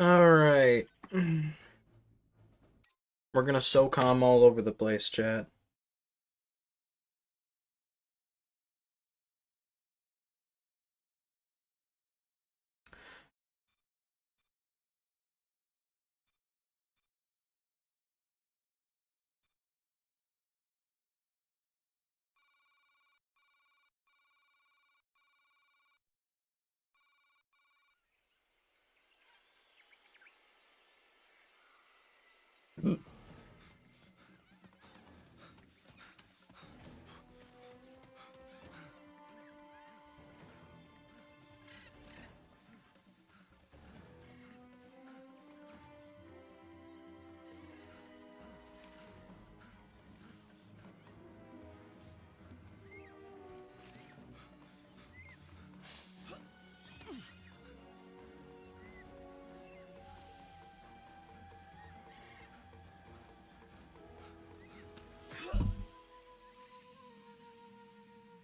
Alright. We're gonna Socom all over the place, chat.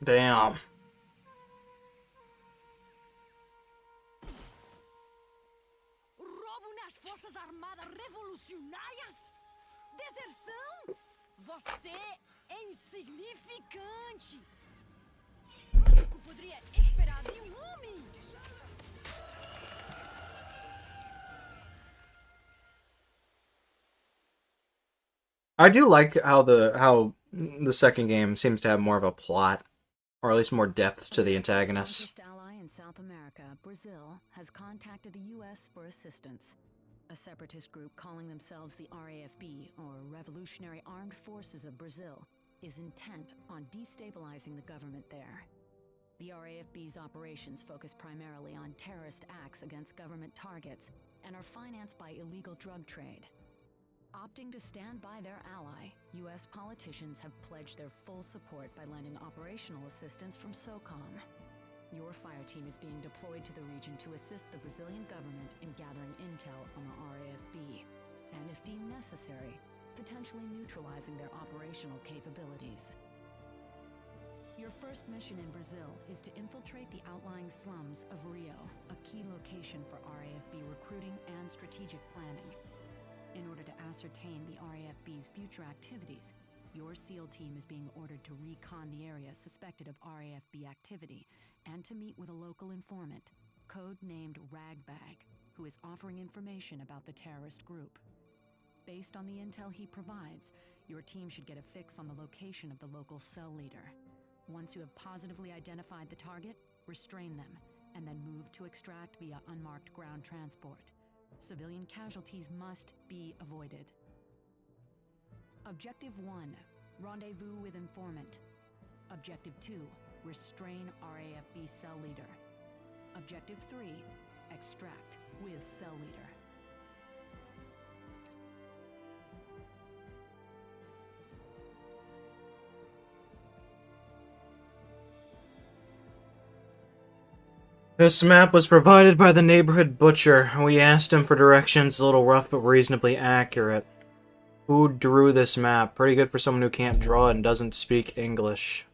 Damn. Roubo nas Forças Armadas Revolucionárias? Deserção? Você é insignificante! O que poderia esperar de homem? I do like how the second game seems to have more of a plot, or at least more depth to the antagonists. The ally in South America, Brazil, has contacted the U.S. for assistance. A separatist group calling themselves the RAFB, or Revolutionary Armed Forces of Brazil, is intent on destabilizing the government there. The RAFB's operations focus primarily on terrorist acts against government targets and are financed by illegal drug trade. Opting to stand by their ally, U.S. politicians have pledged their full support by lending operational assistance from Socom. Your fire team is being deployed to the region to assist the Brazilian government in gathering intel on the RAFB, and if deemed necessary, potentially neutralizing their operational capabilities. Your first mission in Brazil is to infiltrate the outlying slums of Rio, a key location for RAFB recruiting and strategic planning. In order to ascertain the RAFB's future activities, your SEAL team is being ordered to recon the area suspected of RAFB activity and to meet with a local informant, code-named Ragbag, who is offering information about the terrorist group. Based on the intel he provides, your team should get a fix on the location of the local cell leader. Once you have positively identified the target, restrain them, and then move to extract via unmarked ground transport. Civilian casualties must be avoided. Objective 1, rendezvous with informant. Objective 2, restrain RAFB cell leader. Objective 3, extract with cell leader. This map was provided by the neighborhood butcher. We asked him for directions, a little rough but reasonably accurate. Who drew this map? Pretty good for someone who can't draw and doesn't speak English.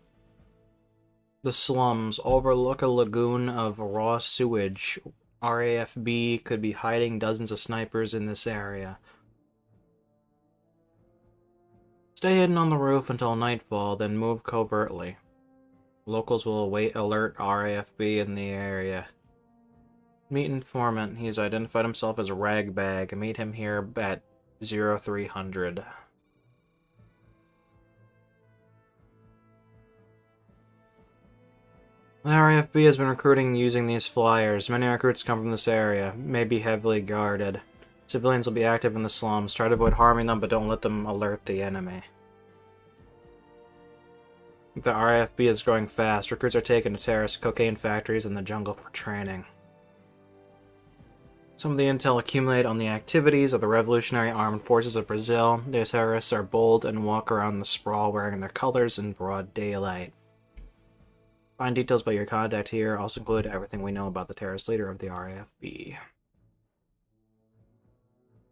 The slums overlook a lagoon of raw sewage. RAFB could be hiding dozens of snipers in this area. Stay hidden on the roof until nightfall, then move covertly. Locals will await alert RAFB in the area. Meet informant. He's identified himself as Ragbag. Meet him here at 0300. The RAFB has been recruiting using these flyers. Many recruits come from this area, may be heavily guarded. Civilians will be active in the slums. Try to avoid harming them, but don't let them alert the enemy. The RAFB is growing fast. Recruits are taken to terrorist cocaine factories in the jungle for training. Some of the intel accumulated on the activities of the Revolutionary Armed Forces of Brazil. The terrorists are bold and walk around the sprawl wearing their colors in broad daylight. Find details about your contact here. Also include everything we know about the terrorist leader of the RAFB.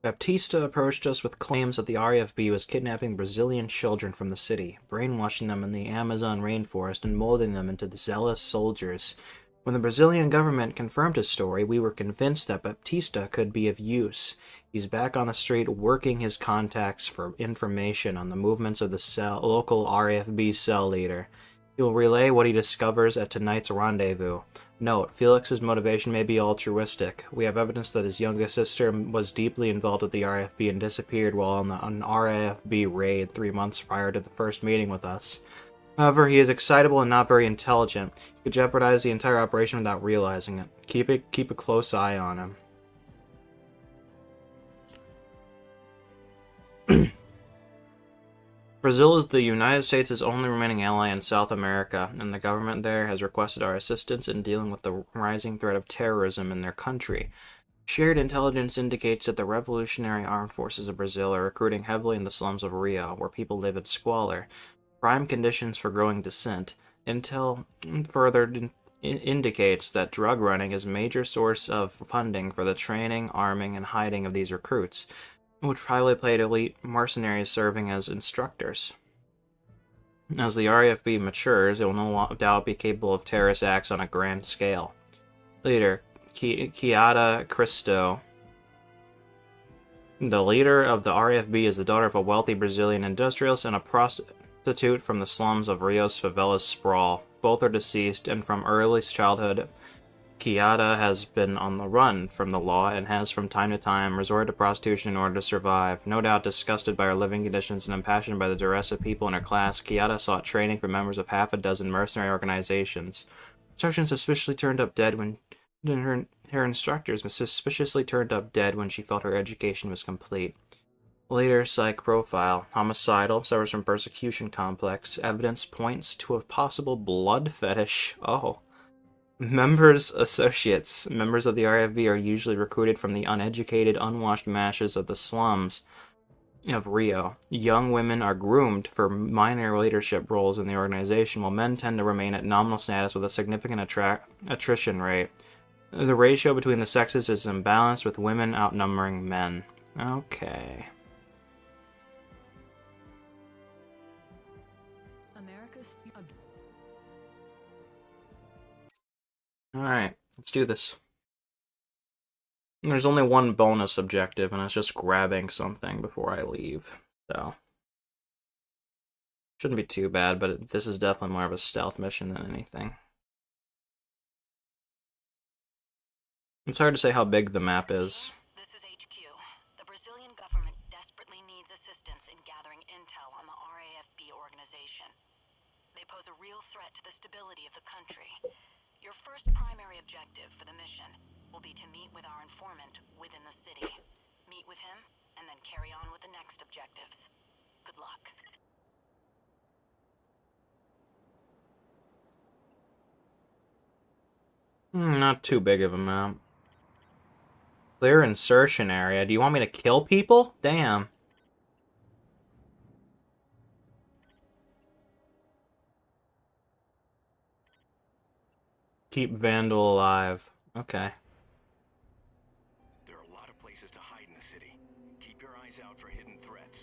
Baptista approached us with claims that the RAFB was kidnapping Brazilian children from the city, brainwashing them in the Amazon rainforest, and molding them into the zealous soldiers When the Brazilian government confirmed his story, we were convinced that Baptista could be of use. He's back on the street working his contacts for information on the movements of the local RAFB cell leader. He will relay what he discovers at tonight's rendezvous. Note, Felix's motivation may be altruistic. We have evidence that his youngest sister was deeply involved with the RAFB and disappeared while on an RAFB raid 3 months prior to the first meeting with us. However, he is excitable and not very intelligent. He could jeopardize the entire operation without realizing it. Keep a close eye on him. Brazil is the United States' only remaining ally in South America, and the government there has requested our assistance in dealing with the rising threat of terrorism in their country. Shared intelligence indicates that the Revolutionary Armed Forces of Brazil are recruiting heavily in the slums of Rio, where people live in squalor. Prime conditions for growing dissent. Intel further indicates that drug running is a major source of funding for the training, arming, and hiding of these recruits, which highly paid elite mercenaries serving as instructors. As the RAFB matures, it will no doubt be capable of terrorist acts on a grand scale. Leader, Kiada Cristo. The leader of the RAFB is the daughter of a wealthy Brazilian industrialist and a prostitute from the slums of Rio's favelas sprawl. Both are deceased, and from early childhood, Kiada has been on the run from the law and has from time to time resorted to prostitution in order to survive. No doubt disgusted by her living conditions and impassioned by the duress of people in her class, Kiada sought training from members of half a dozen mercenary organizations. Instructors suspiciously turned up dead when her instructors suspiciously turned up dead when she felt her education was complete. Later psych profile. Homicidal, suffers from persecution complex. Evidence points to a possible blood fetish. Oh. Associates. Members of the RFB are usually recruited from the uneducated, unwashed masses of the slums of Rio. Young women are groomed for minor leadership roles in the organization, while men tend to remain at nominal status with a significant attrition rate. The ratio between the sexes is imbalanced, with women outnumbering men. Okay. Alright, let's do this. There's only one bonus objective, and it's just grabbing something before I leave, so... Shouldn't be too bad, but this is definitely more of a stealth mission than anything. It's hard to say how big the map is. This is HQ. The Brazilian government desperately needs assistance in gathering intel on the RAFB organization. They pose a real threat to the stability of the country. Your first primary objective for the mission will be to meet with our informant within the city. Meet with him, and then carry on with the next objectives. Good luck. Not too big of a map. Clear insertion area. Do you want me to kill people? Damn. Keep Vandal alive. Okay. There are a lot of places to hide in the city. Keep your eyes out for hidden threats.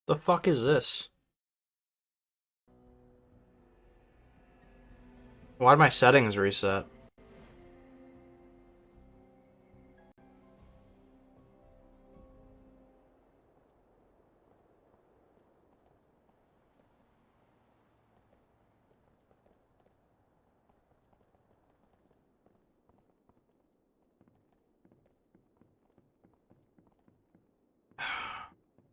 The fuck is this? Why'd my settings reset?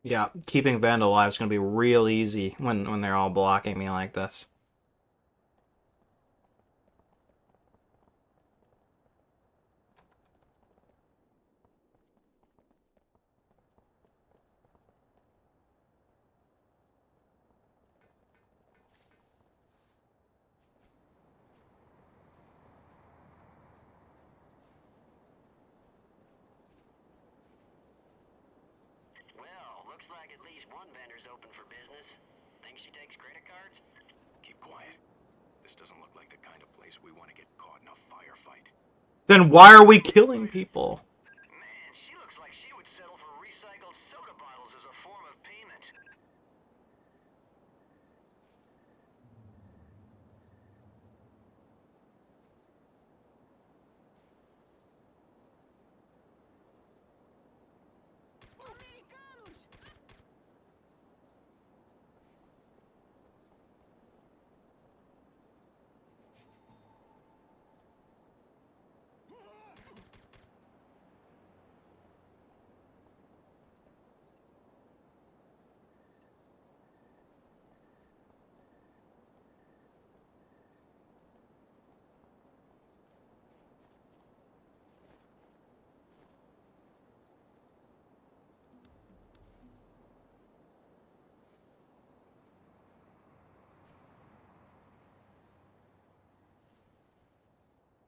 Yeah, keeping Vandal alive is gonna be real easy when they're all blocking me like this. Well, looks like at least one vendor's open for business. Think she takes credit cards? Keep quiet. This doesn't look like the kind of place we want to get caught in a firefight. Then why are we killing people? Man, she looks like she would settle for recycled soda bottles as a form of payment.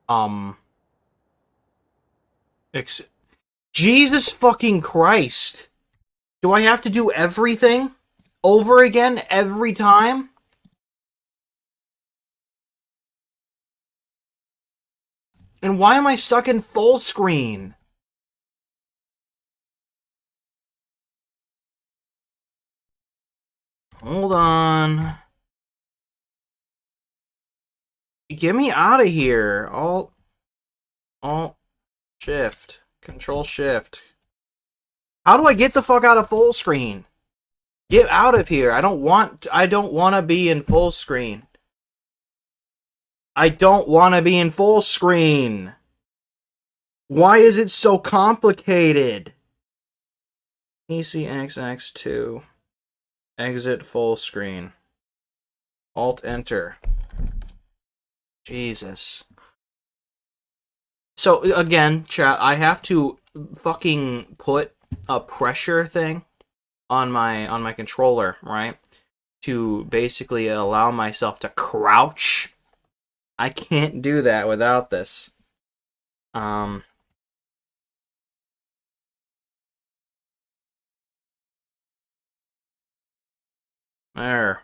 Um, Jesus fucking Christ. Do I have to do everything over again every time? And why am I stuck in full screen? Hold on. Get me out of here. Alt, Shift, Control Shift. How do I get the fuck out of full screen? Get out of here. I don't want to be in full screen. I don't want to be in full screen. Why is it so complicated? ECXX2. Exit full screen. Alt Enter. Jesus. So again, chat, I have to fucking put a pressure thing on my controller, right? To basically allow myself to crouch. I can't do that without this. There.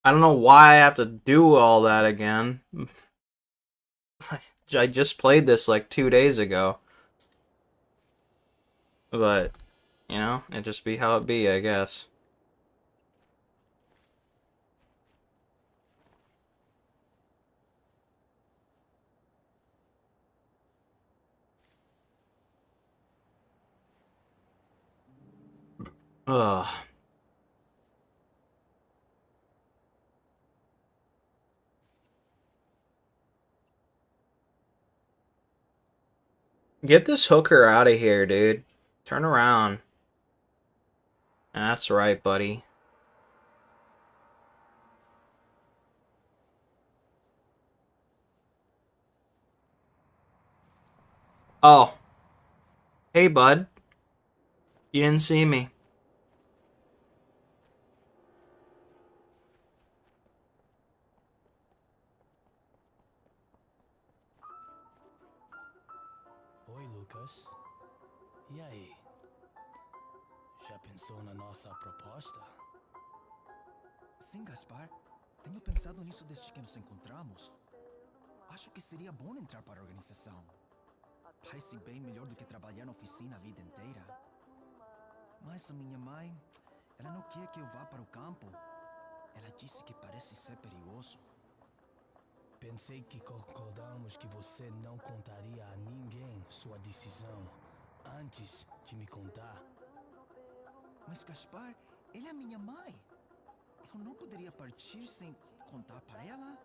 I don't know why I have to do all that again. I just played this like 2 days ago. But, you know, it just be how it be, I guess. Ugh. Get this hooker out of here, dude. Turn around. That's right, buddy. Oh. Hey, bud. You didn't see me. Oi, Lucas. E aí? Já pensou na nossa proposta? Sim, Gaspar. Tenho pensado nisso desde que nos encontramos. Acho que seria bom entrar para a organização. Parece bem melhor do que trabalhar na oficina a vida inteira. Mas a minha mãe, ela não quer que eu vá para o campo. Ela disse que parece ser perigoso. Pensei que concordamos que você não contaria a ninguém sua decisão antes de me contar. Mas, Gaspar, ela é minha mãe. Eu não poderia partir sem contar para ela.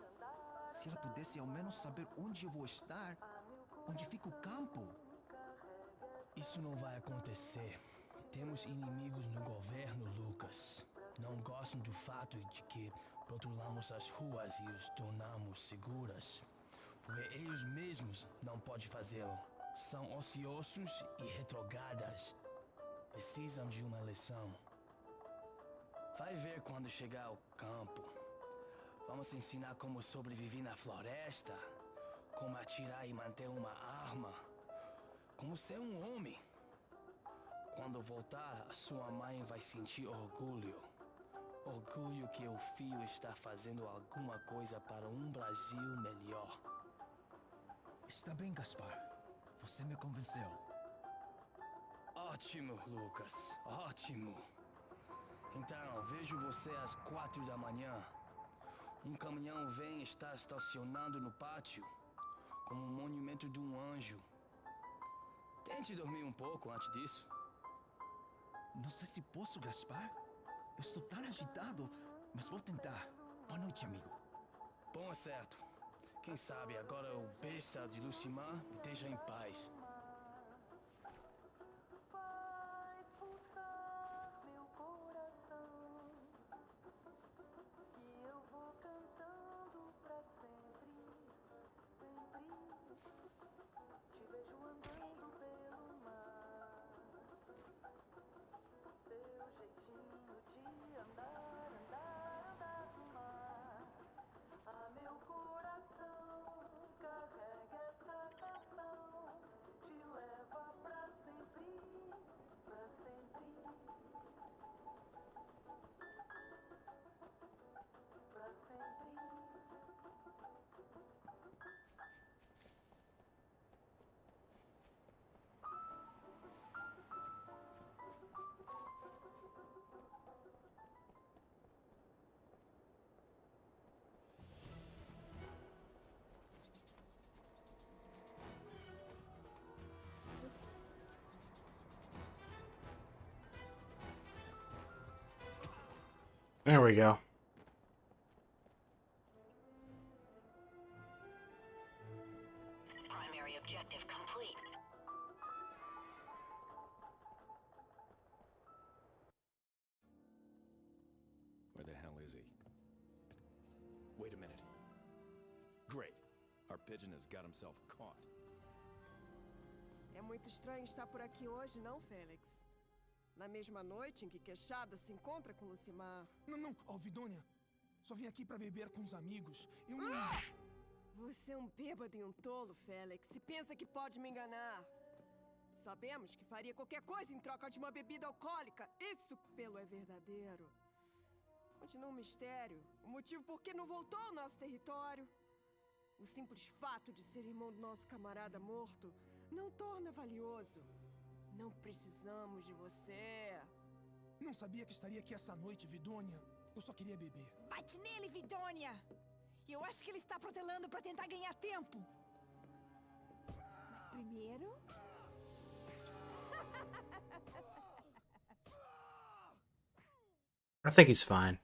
Se ela pudesse ao menos saber onde eu vou estar, onde fica o campo. Isso não vai acontecer. Temos inimigos no governo, Lucas. Não gostam do fato de que patrulhamos as ruas e os tornamos seguras. Porque eles mesmos não podem fazê-lo. São ociosos e retrogradas. Precisam de uma lição. Vai ver quando chegar ao campo. Vamos ensinar como sobreviver na floresta, como atirar e manter uma arma, como ser um homem. Quando voltar, a sua mãe vai sentir orgulho. Orgulho que o filho está fazendo alguma coisa para um Brasil melhor. Está bem, Gaspar. Você me convenceu. Ótimo, Lucas. Ótimo. Então, vejo você às 4 da manhã. Um caminhão vem estar estacionando no pátio, como um monumento de um anjo. Tente dormir um pouco antes disso. Não sei se posso, Gaspar. Eu estou tão agitado, mas vou tentar. Boa noite, amigo. Bom, é certo. Quem sabe agora o besta de Lucimar me deixa em paz. There we go. Primary objective complete. Where the hell is he? Wait a minute. Great. Our pigeon has got himself caught. É muito estranho estar por aqui hoje, não, Félix? Na mesma noite em que Queixada se encontra com Lucimar. Não, Alvidônia. Só vim aqui pra beber com os amigos. Eu não... Você é um bêbado e um tolo, Félix. Se pensa que pode me enganar. Sabemos que faria qualquer coisa em troca de uma bebida alcoólica. Isso pelo é verdadeiro. Continua um mistério. O motivo por que não voltou ao nosso território. O simples fato de ser irmão do nosso camarada morto não torna valioso. Não precisamos de você. Não sabia que estaria aqui essa noite, Vidônia. Eu só queria beber. Bate nele, Vidônia! Eu acho que ele está protelando para tentar ganhar tempo. Mas primeiro... I think he's fine.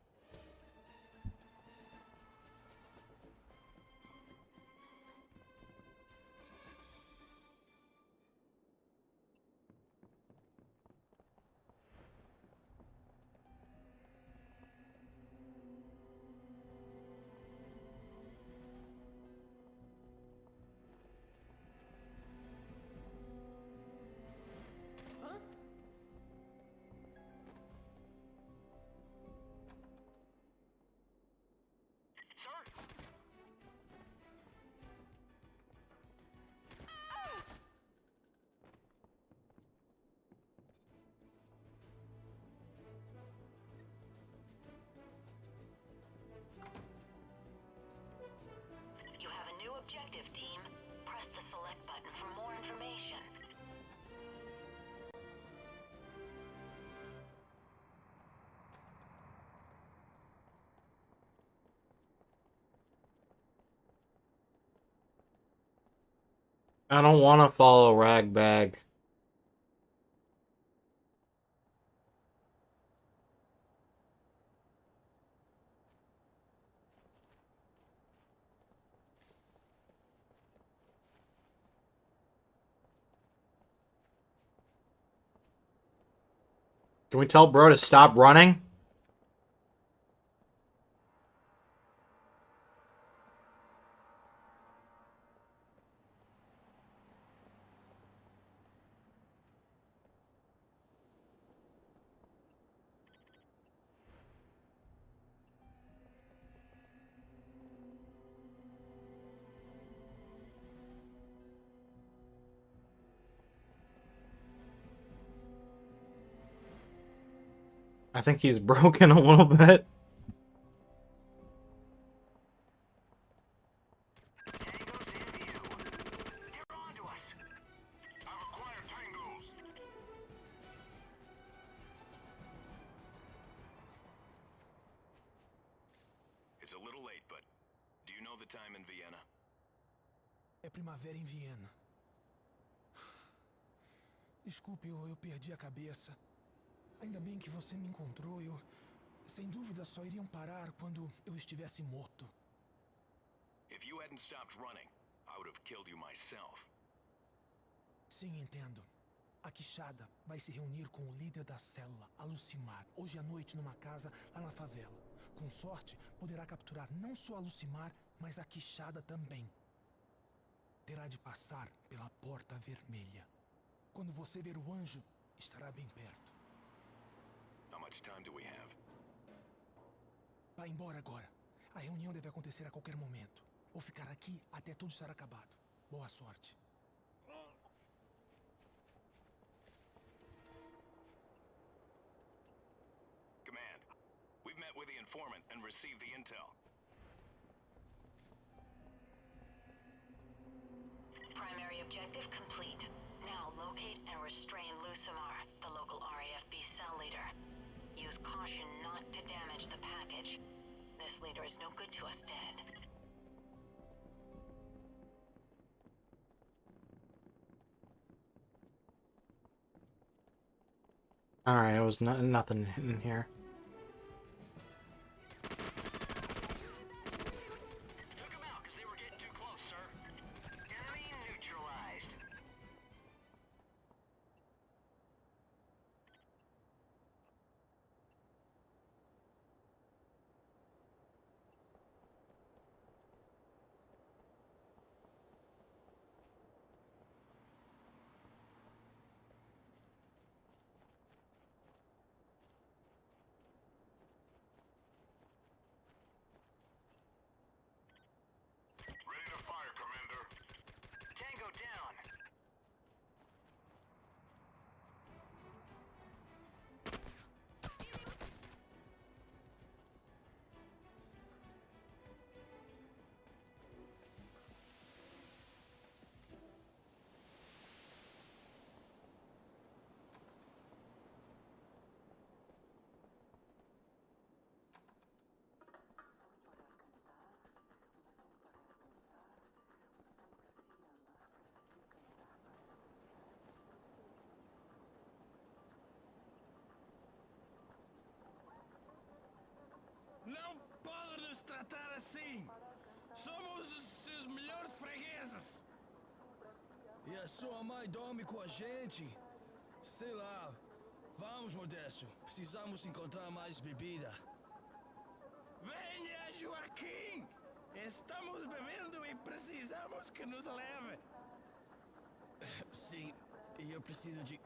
You have a new objective, team. Press the select button for more information. I don't want to follow Ragbag. Can we tell bro to stop running? I think he's broken a little bit. Tango's in view. They're on to us. I've acquired tangos. It's a little late, but do you know the time in Vienna? É primavera em Viena. Desculpe, eu perdi a cabeça. Ainda bem que você me encontrou. Eu, sem dúvida, só iriam parar quando eu estivesse morto. If you hadn't stopped running, I would have killed you myself. Sim, entendo. A Quixada vai se reunir com o líder da célula, a Lucimar, hoje à noite numa casa lá na favela. Com sorte, poderá capturar não só a Lucimar, mas a Quixada também. Terá de passar pela Porta Vermelha. Quando você ver o anjo, estará bem perto. How much time do we have? Vá embora agora. A reunião deve acontecer a qualquer momento. Vou ficar aqui até tudo estar acabado. Boa sorte. Command, we've met with the informant and received the intel. Primary objective complete. Now locate and restrain Lucimar, the local RAFB cell leader. Use caution not to damage the package. This leader is no good to us dead. Alright, it was nothing in here. a sua mãe dorme com a gente. Sei lá. Vamos, Modesto. Precisamos encontrar mais bebida. Venha, Joaquim! Estamos bebendo e precisamos que nos leve. Sim, e eu preciso de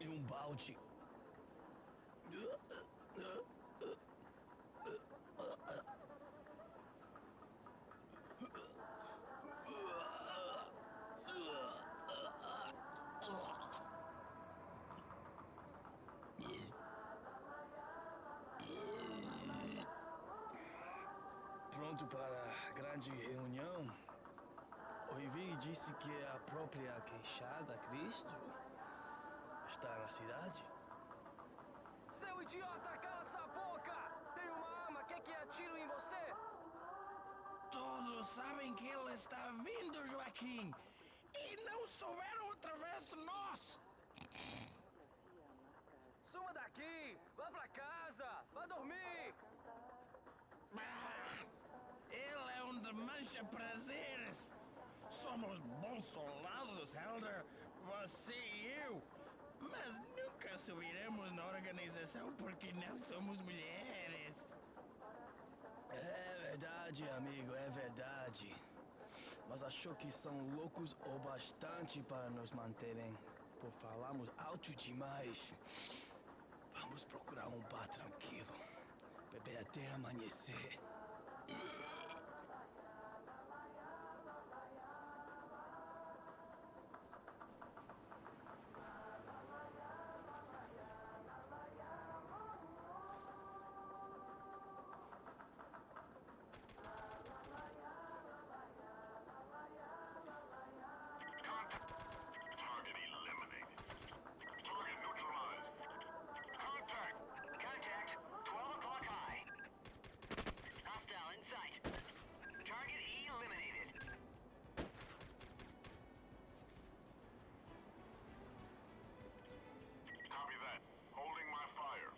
um balde. Pronto para a grande reunião? O Ivi disse que a própria queixada Cristo está na cidade. Seu idiota, cala essa boca! Tem uma arma, quer que atire em você? Todos sabem que ele está vindo, Joaquim! E não souberam através de nós! Suma daqui! Vá pra casa! Vá dormir! Ele é um de mancha prazeres! Somos bons soldados, Helder, você e eu! Mas nunca subiremos na organização porque não somos mulheres! É verdade, amigo, é verdade. Mas achou que são loucos o bastante para nos manterem. Por falarmos alto demais. Vamos procurar um bar tranquilo. Beber até amanhecer. Target eliminated. Target neutralized. Contact! Contact! 12 o'clock high. Hostile in sight. Target eliminated. Copy that. Holding my fire.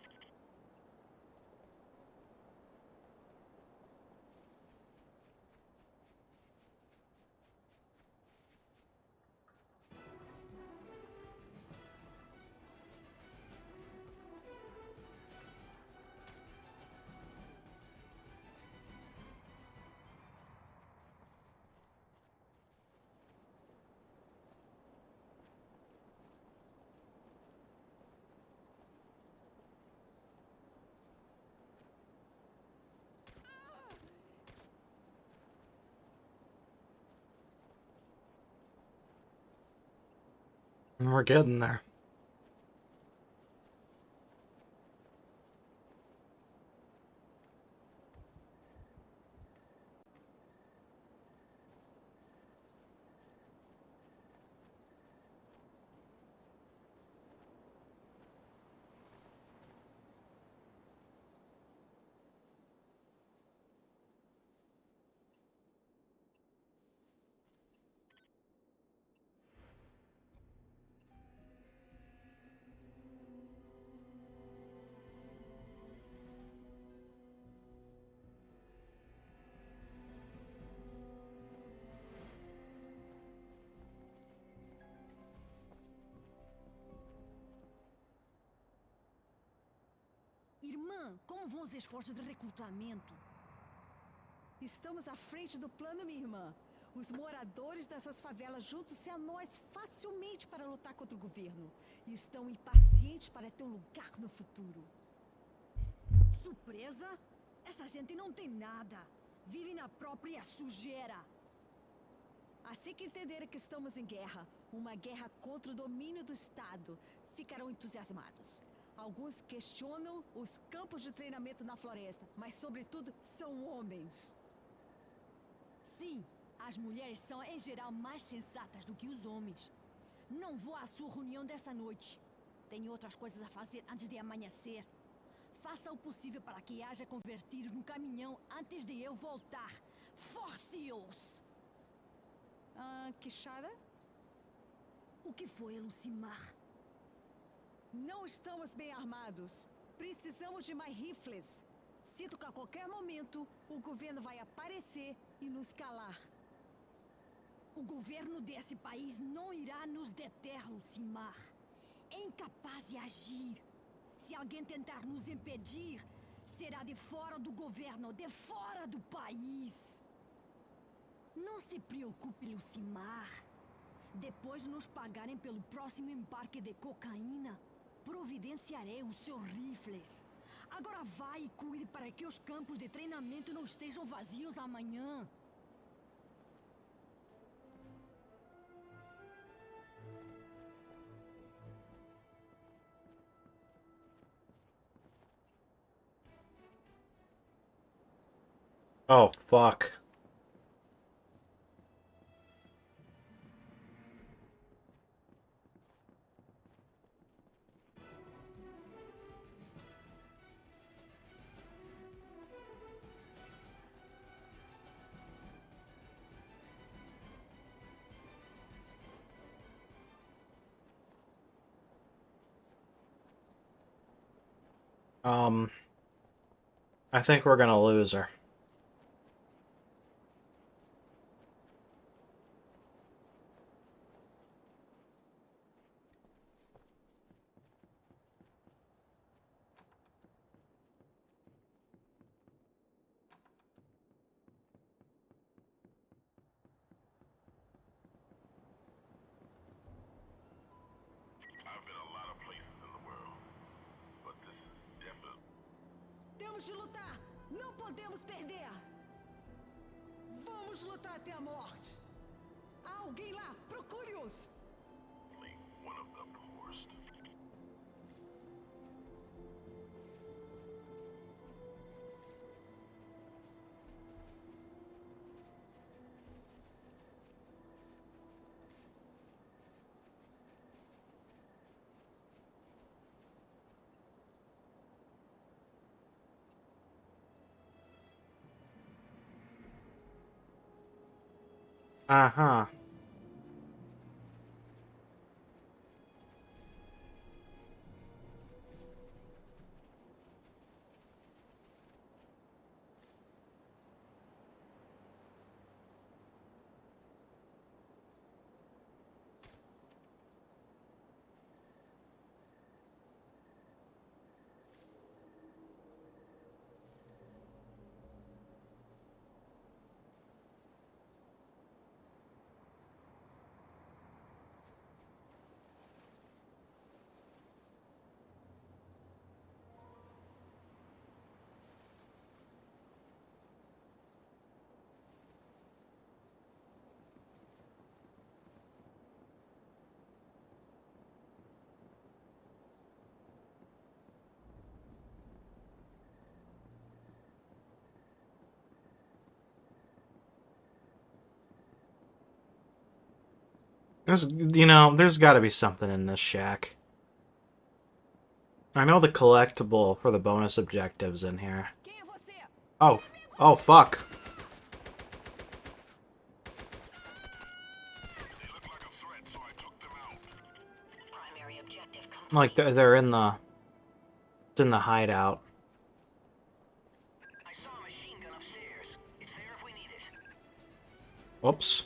We're getting there. Irmã, como vão os esforços de recrutamento? Estamos à frente do plano, minha irmã. Os moradores dessas favelas juntam-se a nós facilmente para lutar contra o governo. E estão impacientes para ter um lugar no futuro. Surpresa? Essa gente não tem nada. Vive na própria sujeira. Assim que entenderem que estamos em guerra, uma guerra contra o domínio do Estado, ficarão entusiasmados. Alguns questionam os campos de treinamento na floresta, mas sobretudo são homens. Sim, as mulheres são em geral mais sensatas do que os homens. Não vou à sua reunião desta noite. Tenho outras coisas a fazer antes de amanhecer. Faça o possível para que haja convertidos no caminhão antes de eu voltar. Force-os! Quixada? O que foi, Lucimar? Não estamos bem armados. Precisamos de mais rifles. Sinto que a qualquer momento o governo vai aparecer e nos calar. O governo desse país não irá nos deter, Lucimar. É incapaz de agir. Se alguém tentar nos impedir, será de fora do governo, de fora do país. Não se preocupe, Lucimar. Depois de nos pagarem pelo próximo embarque de cocaína, providenciarei os seus rifles. Agora vai e cuide para que os campos de treinamento não estejam vazios amanhã. Oh, fuck. I think we're gonna lose her. I've been a lot of places in the world, but this is definitely... Temos de lutar! Não podemos perder! Vamos lutar até a morte! Há alguém lá! Procure-os! one of the poorest. Uh-huh. There's gotta be something in this shack. I know the collectible for the bonus objectives in here. Oh, oh fuck. Like they're in the... It's in the hideout. I saw a machine gun upstairs. It's there if we need it. Whoops.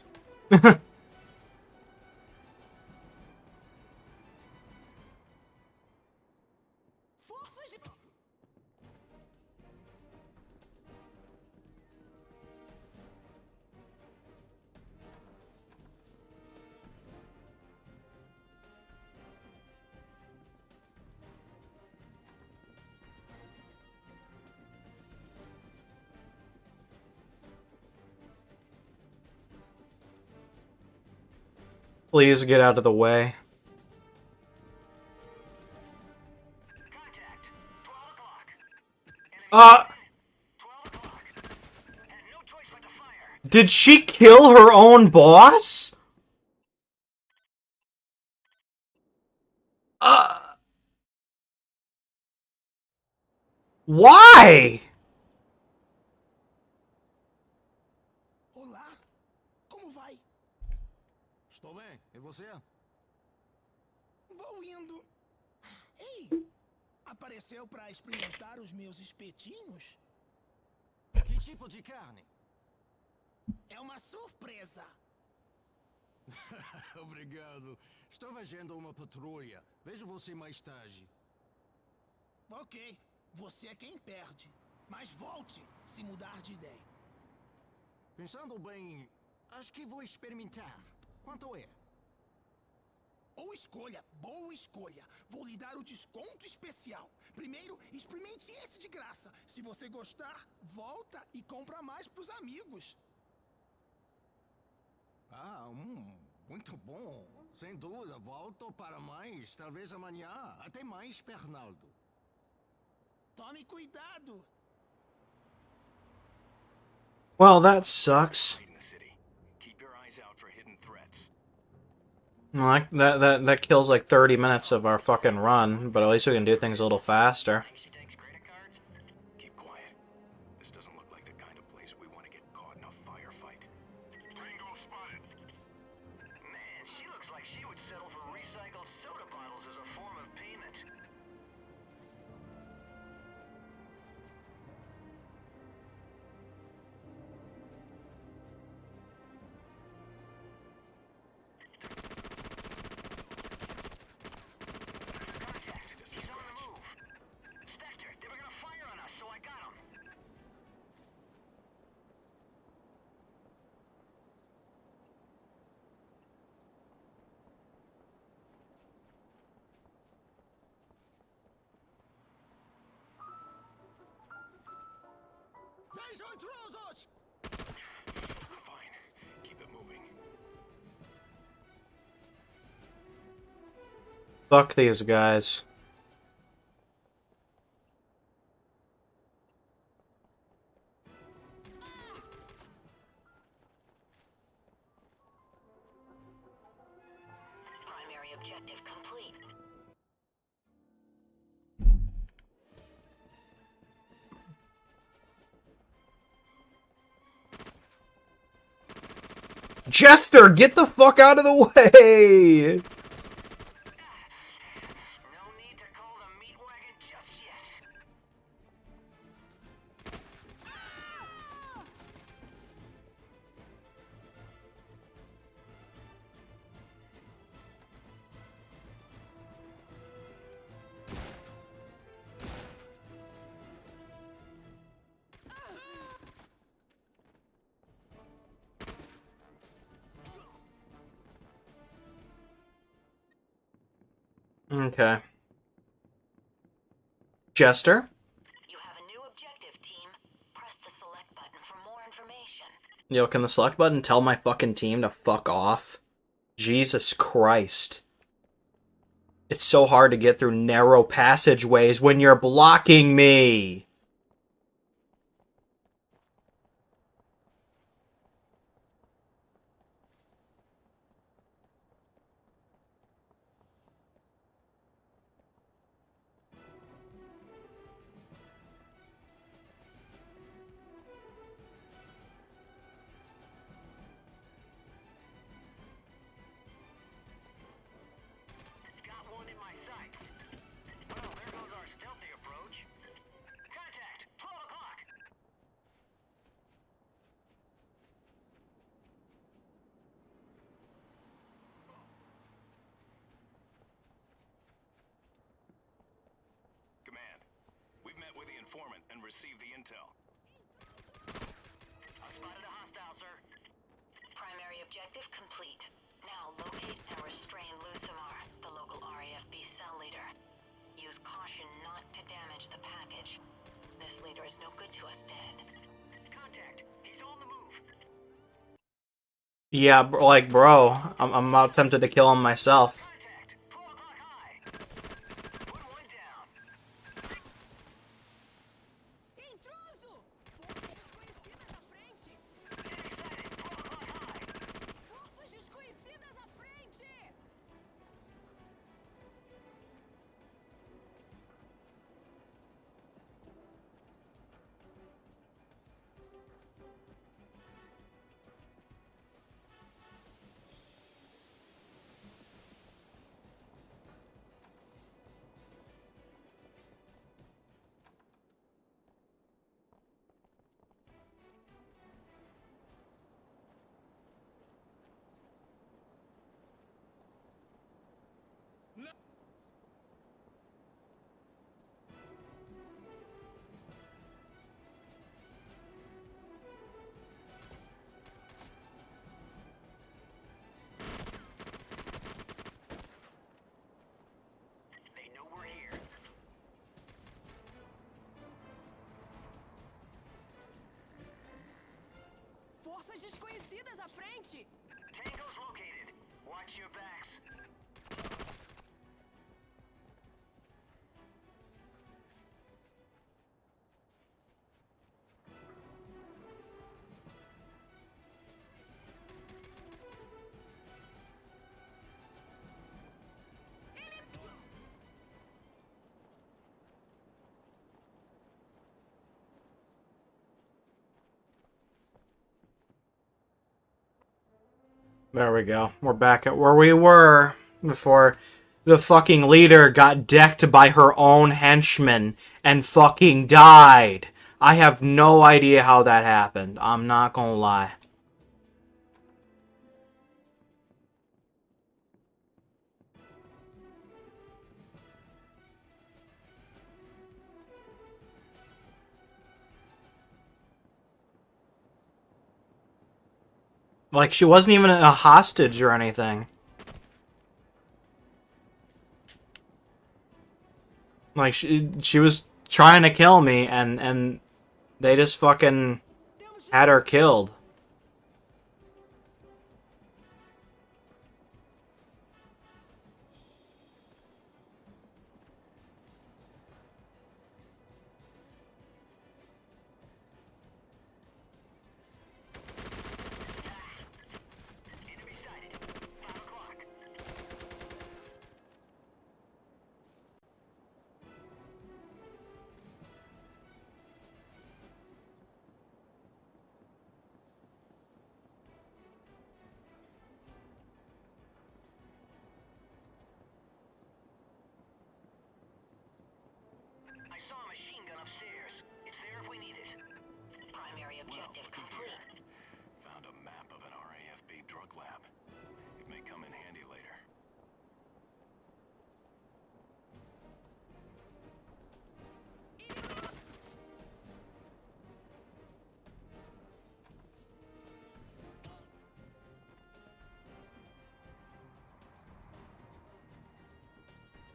Please get out of the way. Contact. 12 o'clock. 12 o'clock. Had no choice but to fire. Did she kill her own boss? Why? Olá, como vai? Estou bem, e você? Vou indo. Ei, apareceu pra experimentar os meus espetinhos? Que tipo de carne? É uma surpresa. Obrigado. Estou fazendo uma patrulha. Vejo você mais tarde. Ok, você é quem perde. Mas volte se mudar de ideia. Pensando bem, acho que vou experimentar. Quanto é? Boa escolha, boa escolha. Vou lhe dar o desconto especial. Primeiro, experimente esse de graça. Se você gostar, volta e compra mais pros amigos. Ah, muito bom. Sem dúvida, volto para mais. Talvez amanhã. Até mais, Bernardo. Tome cuidado. Well, that sucks. In the city. Keep your eyes out for hidden threats. Well, that kills like 30 minutes of our fucking run, but at least we can do things a little faster. Think she takes credit cards? Keep quiet. This doesn't look like the kind of place we want to get caught in a firefight. Tango spotted. Man, she looks like she would settle for recycled soda bottles as a form of payment. Contact. He's on the move. Spectre, they were gonna fire on us, so I got him. Vejam intrusos! Fine. Keep it moving. Fuck these guys. Primary objective complete. Jester, get the fuck out of the way! No need to call the meat wagon just yet. Okay. Jester? You have a new objective, team. Press the select button for more information. Yo, can the select button tell my fucking team to fuck off? Jesus Christ. It's so hard to get through narrow passageways when you're blocking me! Got one in my sights. Well, there goes our stealthy approach. Contact! 12 o'clock! Command. We've met with the informant and received the intel. I spotted a hostile, sir. Primary objective complete. Now locate and restrain Lucimar, the local RAFB cell leader. Use caution not to damage the package. This leader is no good to us dead. Contact! He's on the move. Yeah, like, bro, I'm about tempted to kill him myself. Contact! 12 o'clock high! Put one down. Intruso! Forças desconhecidas à frente! Get excited! 12 o'clock high! Forças desconhecidas à frente! gente! Tango's located. Watch your backs. There we go. We're back at where we were before the fucking leader got decked by her own henchmen and fucking died. I have no idea how that happened. I'm not gonna lie. Like, she wasn't even a hostage or anything. Like, she was trying to kill me, and they just fucking had her killed. Enemy sighted. 5 o'clock. I saw a machine gun upstairs. It's there if we need it. Primary objective complete. Found a map of an RAFB drug lab. It may come in handy later.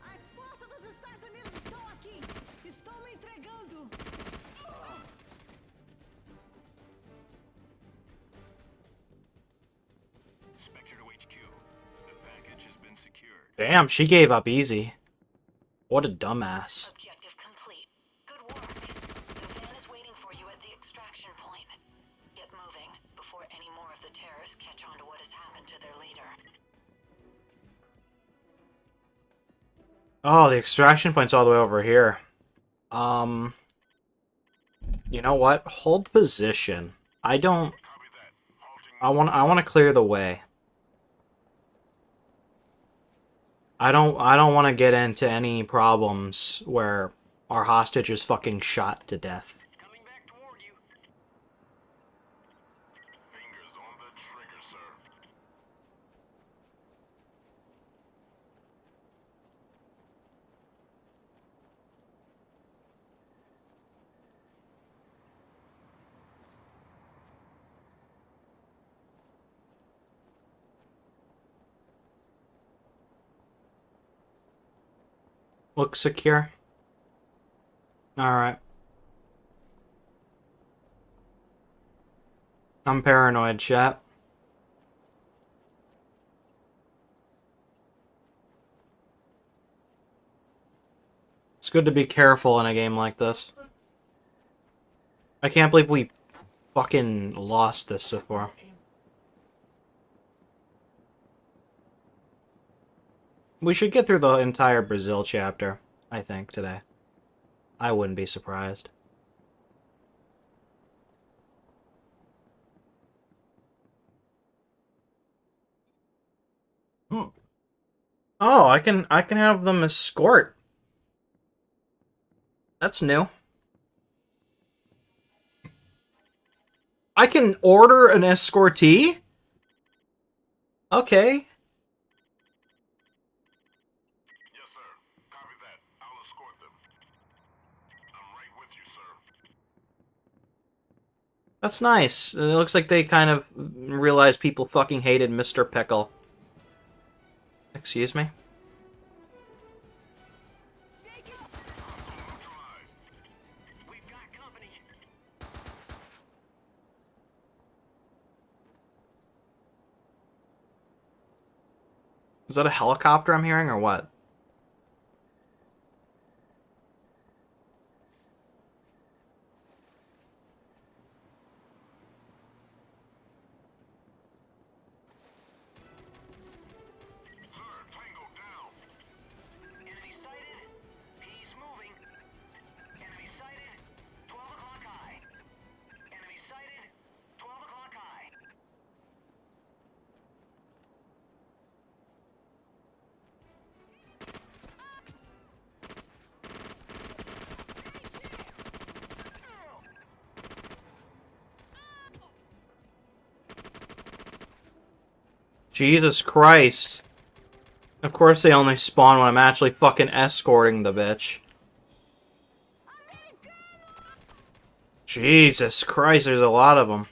As forças dos Estados Unidos estão aqui! Estou me entregando! Spectre to HQ. The package has been secured. Damn, she gave up easy. What a dumbass. Objective complete. Good work. The van is waiting for you at the extraction point. Get moving before any more of the terrorists catch on to what has happened to their leader. Oh, the extraction point's all the way over here. You know what? Hold position. I want to clear the way. I don't want to get into any problems where our hostage is fucking shot to death. Coming back toward you. Fingers on the trigger, sir. Look secure. Alright. I'm paranoid, chat. It's good to be careful in a game like this. I can't believe we fucking lost this before. We should get through the entire Brazil chapter, I think, today. I wouldn't be surprised. Oh, I can have them escort. That's new. I can order an escortee? Okay. Yes, sir. Copy that. I'll escort them. I'm right with you, sir. That's nice. It looks like they kind of realized people fucking hated Mr. Pickle. Excuse me? We've got company. Is that a helicopter I'm hearing, or what? Enemy sighted. He's moving. Enemy sighted. 12 o'clock high. Enemy sighted. 12 o'clock high. Jesus Christ. Of course they only spawn when I'm actually fucking escorting the bitch. Jesus Christ, there's a lot of them.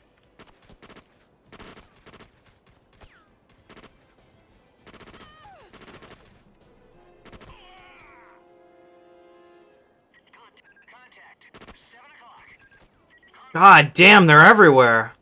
Contact. 7 o'clock. God damn, they're everywhere.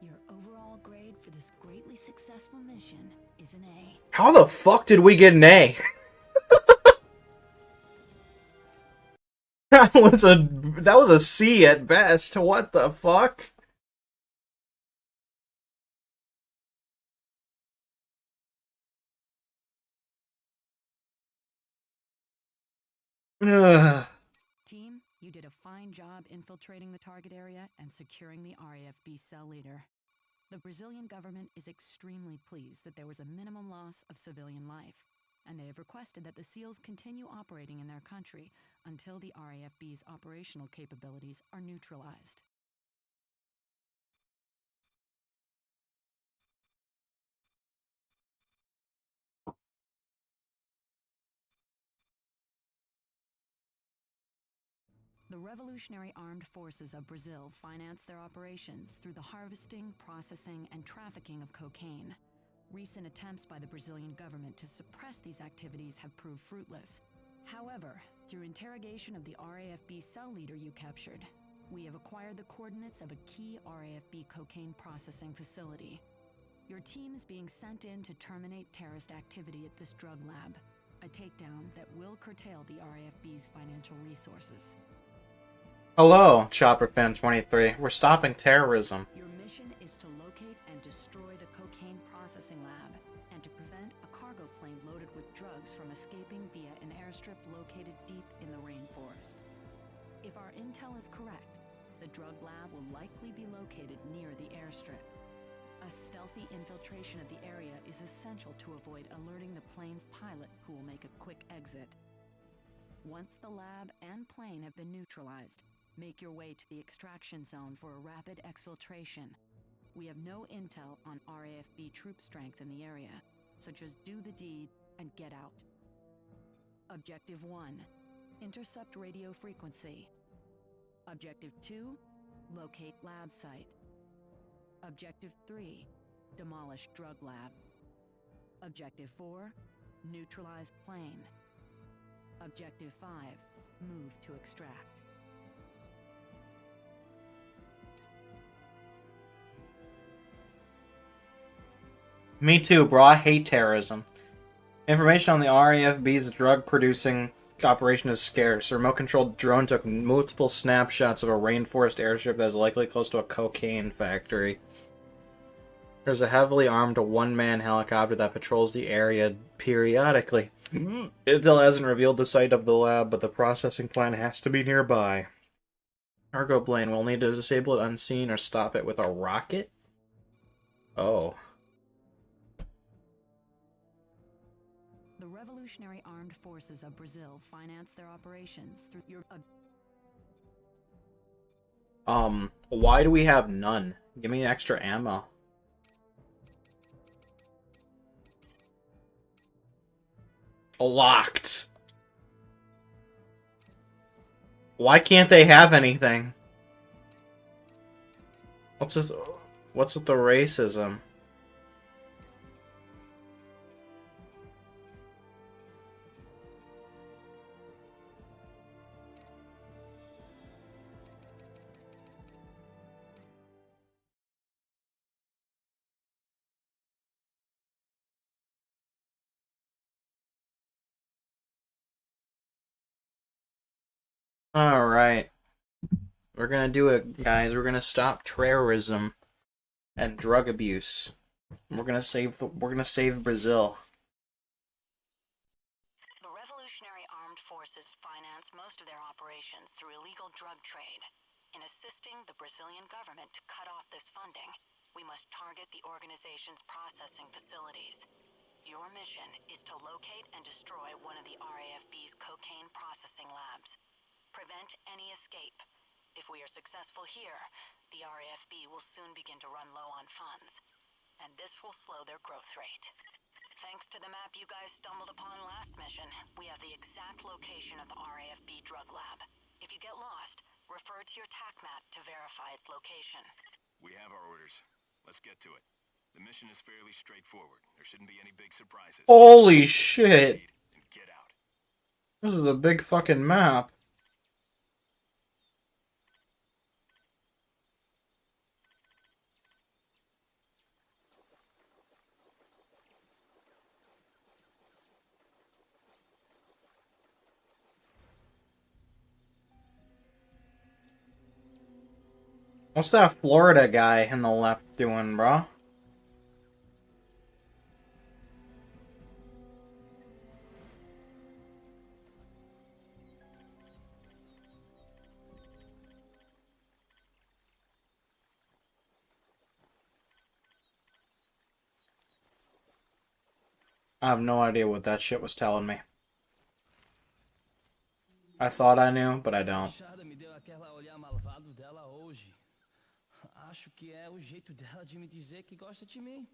Your overall grade for this greatly successful mission is an A. How the fuck did we get an A? That was a C at best. What the fuck? Ugh. Team, you did a fine job infiltrating the target area and securing the RAFB cell leader. The Brazilian government is extremely pleased that there was a minimum loss of civilian life, and they have requested that the SEALs continue operating in their country until the RAFB's operational capabilities are neutralized. The Revolutionary Armed Forces of Brazil finance their operations through the harvesting, processing, and trafficking of cocaine. Recent attempts by the Brazilian government to suppress these activities have proved fruitless. However, through interrogation of the RAFB cell leader you captured, we have acquired the coordinates of a key RAFB cocaine processing facility. Your team is being sent in to terminate terrorist activity at this drug lab, a takedown that will curtail the RAFB's financial resources. Hello, Chopper Fan 23. We're stopping terrorism. Your mission is to locate and destroy the cocaine processing lab and to prevent a cargo plane loaded with drugs from escaping via an airstrip located deep in the rainforest. If our intel is correct, the drug lab will likely be located near the airstrip. A stealthy infiltration of the area is essential to avoid alerting the plane's pilot, who will make a quick exit. Once the lab and plane have been neutralized, make your way to the extraction zone for a rapid exfiltration. We have no intel on RAFB troop strength in the area, so just do the deed and get out. Objective 1, intercept radio frequency. Objective 2, locate lab site. Objective 3, demolish drug lab. Objective 4, neutralize plane. Objective 5, move to extract. Me too, bro. I hate terrorism. Information on the RAFB's drug-producing operation is scarce. A remote-controlled drone took multiple snapshots of a rainforest airstrip that is likely close to a cocaine factory. There's a heavily armed one-man helicopter that patrols the area periodically. Intel hasn't revealed the site of the lab, but the processing plant has to be nearby. Cargo plane will need to disable it unseen or stop it with a rocket? Oh. The Revolutionary Armed Forces of Brazil finance their operations through your... Why do we have none? Give me extra ammo. Locked. Why can't they have anything? What's this? What's with the racism? Alright. We're gonna do it, guys. We're gonna stop terrorism and drug abuse. We're gonna save Brazil. The Revolutionary Armed Forces finance most of their operations through illegal drug trade. In assisting the Brazilian government to cut off this funding, we must target the organization's processing facilities. Your mission is to locate and destroy one of the RAFB's cocaine processing labs. Prevent any escape. If we are successful here, the RAFB will soon begin to run low on funds, and this will slow their growth rate. Thanks to the map you guys stumbled upon last mission, we have the exact location of the RAFB drug lab. If you get lost, refer to your TAC map to verify its location. We have our orders. Let's get to it. The mission is fairly straightforward. There shouldn't be any big surprises. Holy shit! And get out. This is a big fucking map. What's that Florida guy in the left doing, bro? I have no idea what that shit was telling me. I thought I knew, but I don't. Me deu aquela olhar malvado dela hoje. Acho que é o jeito dela de me dizer que gosta de mim.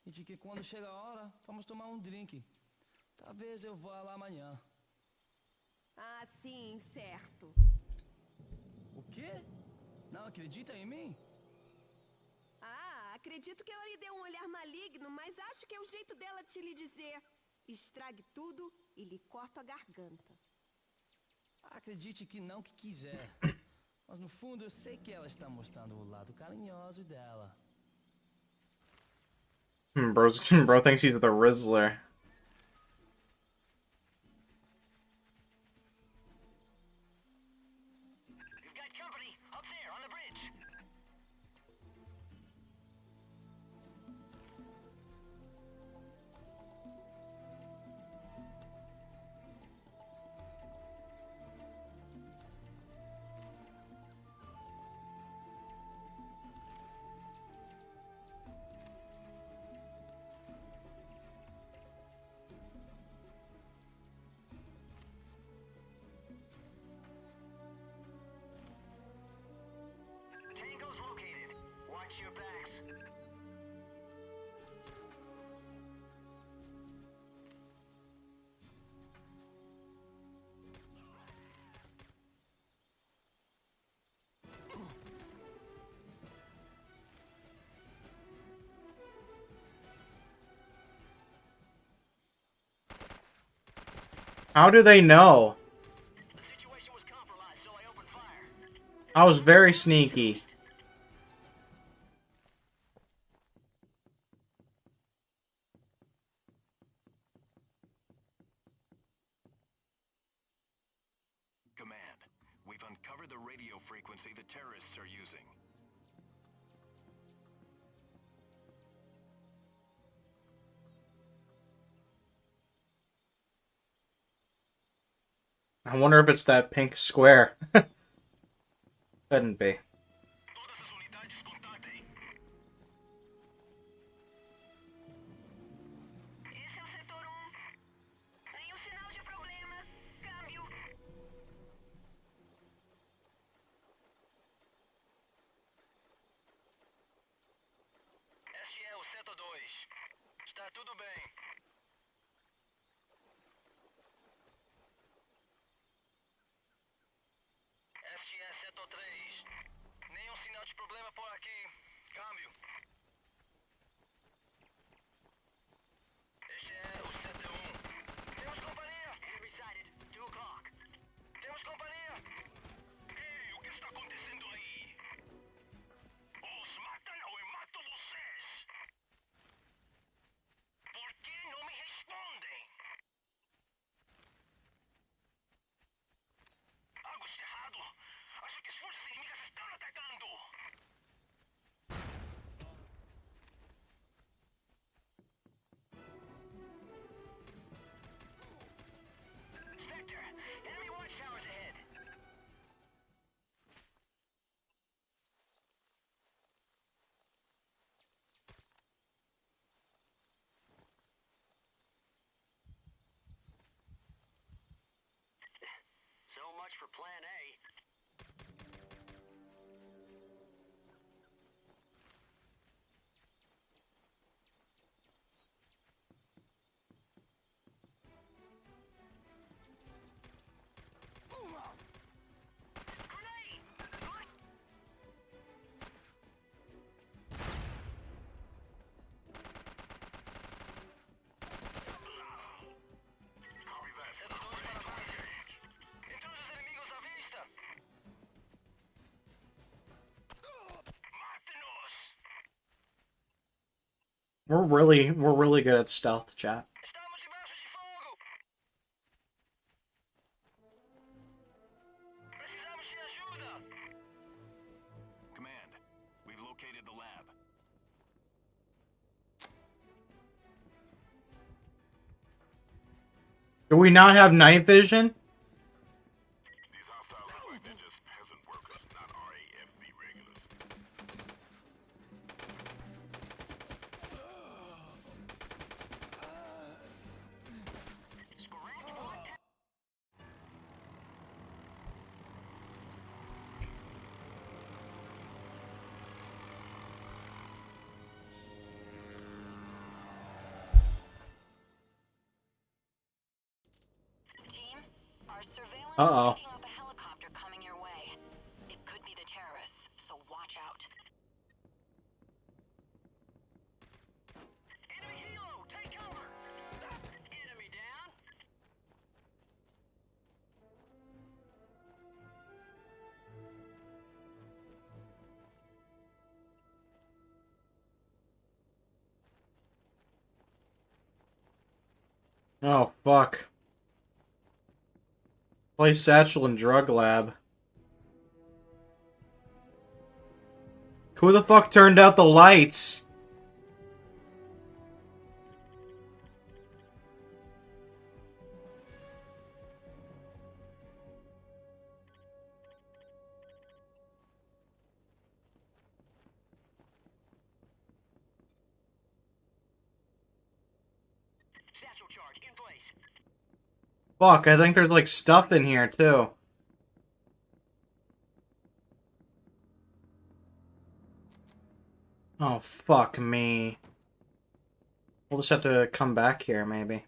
E de que quando chega a hora, vamos tomar um drink. Talvez eu vá lá amanhã. Ah, sim, certo. O quê? Não acredita em mim? Ah, acredito que ela lhe deu um olhar maligno, mas acho que é o jeito dela de lhe dizer: estrague tudo e lhe corto a garganta. Acredite que não que quiser. Mas no fundo eu sei que ela está mostrando o lado carinhoso dela. Bro thinks he's the Rizzler. We've got company up there on the bridge. Tango's located. Watch your backs. How do they know? The situation was compromised, so I opened fire. I was very sneaky. Command, we've uncovered the radio frequency the terrorists are using. I wonder if it's that pink square. Couldn't be. Todas as unidades contactem. Esse é o setor 1. Nenhum sinal de problema. Câmbio. Setor 3. Nenhum sinal de problema por aqui. Câmbio. Este é o CT1. Temos companhia. Enemy sighted. 2 o'clock. Temos companhia. Ei, o que está acontecendo aí? Os matam ou eu mato vocês? Por que não me respondem? Algo está errado. Acho que as forças inimigas estão atacando. Spectre, enemy watchtowers ahead. So much for plan A. Copy that. Setor 2 para a base. Intrusos inimigos à vista. Mate-nos! We're really good at stealth, chat. Estamos debaixo de fogo. Precisamos de ajuda. Command, we've located the lab. Do we not have night vision? These hostiles look like they're just peasant workers, not RAFB regulars. Team, our surveillance Uh-oh. is picking up a helicopter coming your way. It could be the terrorists, so watch out. Enemy helo, take cover. Enemy down. Oh, fuck. Play Satchel in Drug Lab. Who the fuck turned out the lights? Satchel charge in place. Fuck, I think there's like stuff in here too. Oh, fuck me. We'll just have to come back here, maybe.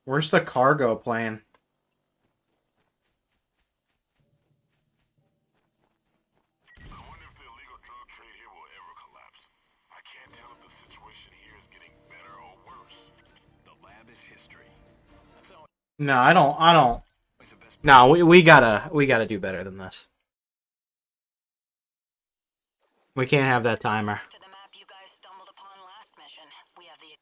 Where's the cargo plane? I wonder if the illegal drug trade here will ever collapse. I can't tell if the situation here is getting better or worse. The lab is history. That's always No, I don't. the best. No, we gotta do better than this. We can't have that timer. To the map you guys stumbled upon last mission, we have the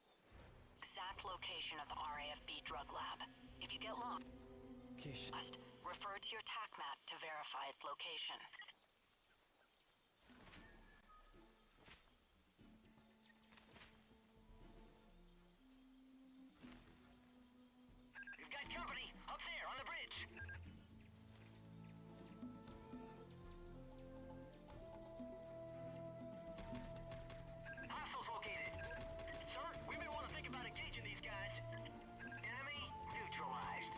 exact location of the RAFB drug lab. If you get lost, refer to your TAC map to verify its location. We've got company up there on the bridge. Hostiles located. Sir, we may want to think about engaging these guys. Enemy neutralized.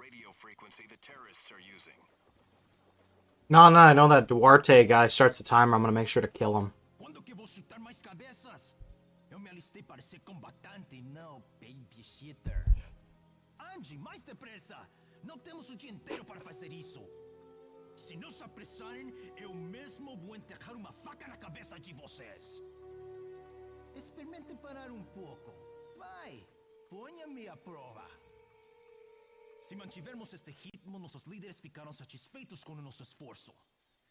radio frequency the terrorists are using. No, I know that Duarte guy starts the timer. I'm gonna make sure to kill him. Quando que vou chutar mais cabeças? Eu me alistei para ser combatante, não babysitter. Ande, mais depressa! Não temos o dia inteiro para fazer isso. Se não se apressarem, eu mesmo vou enterrar uma faca na cabeça de vocês. Experimentem parar um pouco. Vai, ponha-me à prova. Se mantivermos este ritmo, nossos líderes ficarão satisfeitos com o nosso esforço.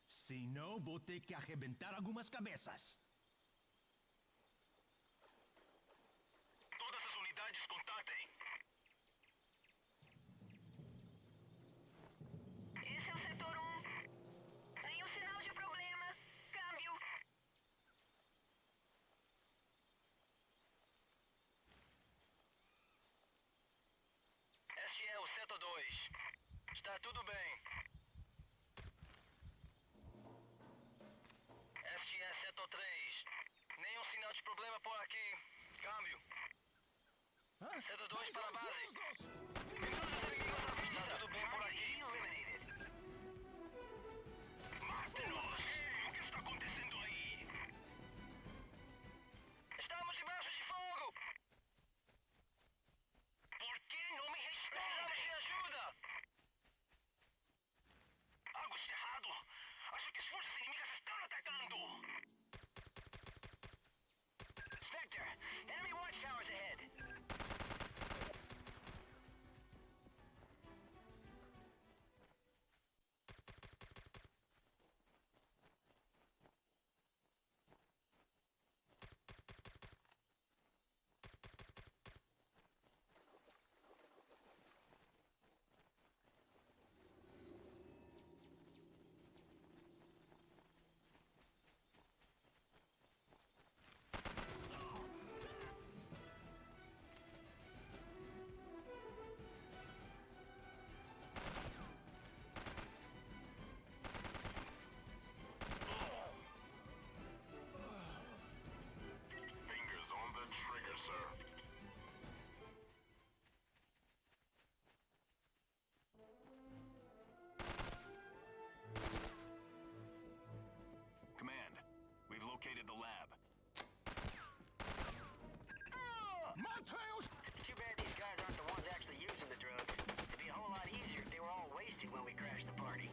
Se não, vou ter que arrebentar algumas cabeças. Todas as unidades contatem. Esse é o setor 1. Nenhum sinal de problema. Câmbio. Este é o setor 2. Está tudo bem. Este é setor 3. Nenhum sinal de problema por aqui. Câmbio. Setor 2 para a base. Todos os inimigos à vista. Está tudo bem por aqui. Mate-nos! O que está acontecendo aí? Estamos debaixo de fogo! Por que não me respondem? Precisamos de ajuda! Algo está errado! Acho que as forças inimigas estão atacando! Spectre! Enemy watchtowers ahead! Fingers on the trigger, sir. Command, we've located the lab. Too bad these guys aren't the ones actually using the drugs. It'd be a whole lot easier if they were all wasted when we crashed the party.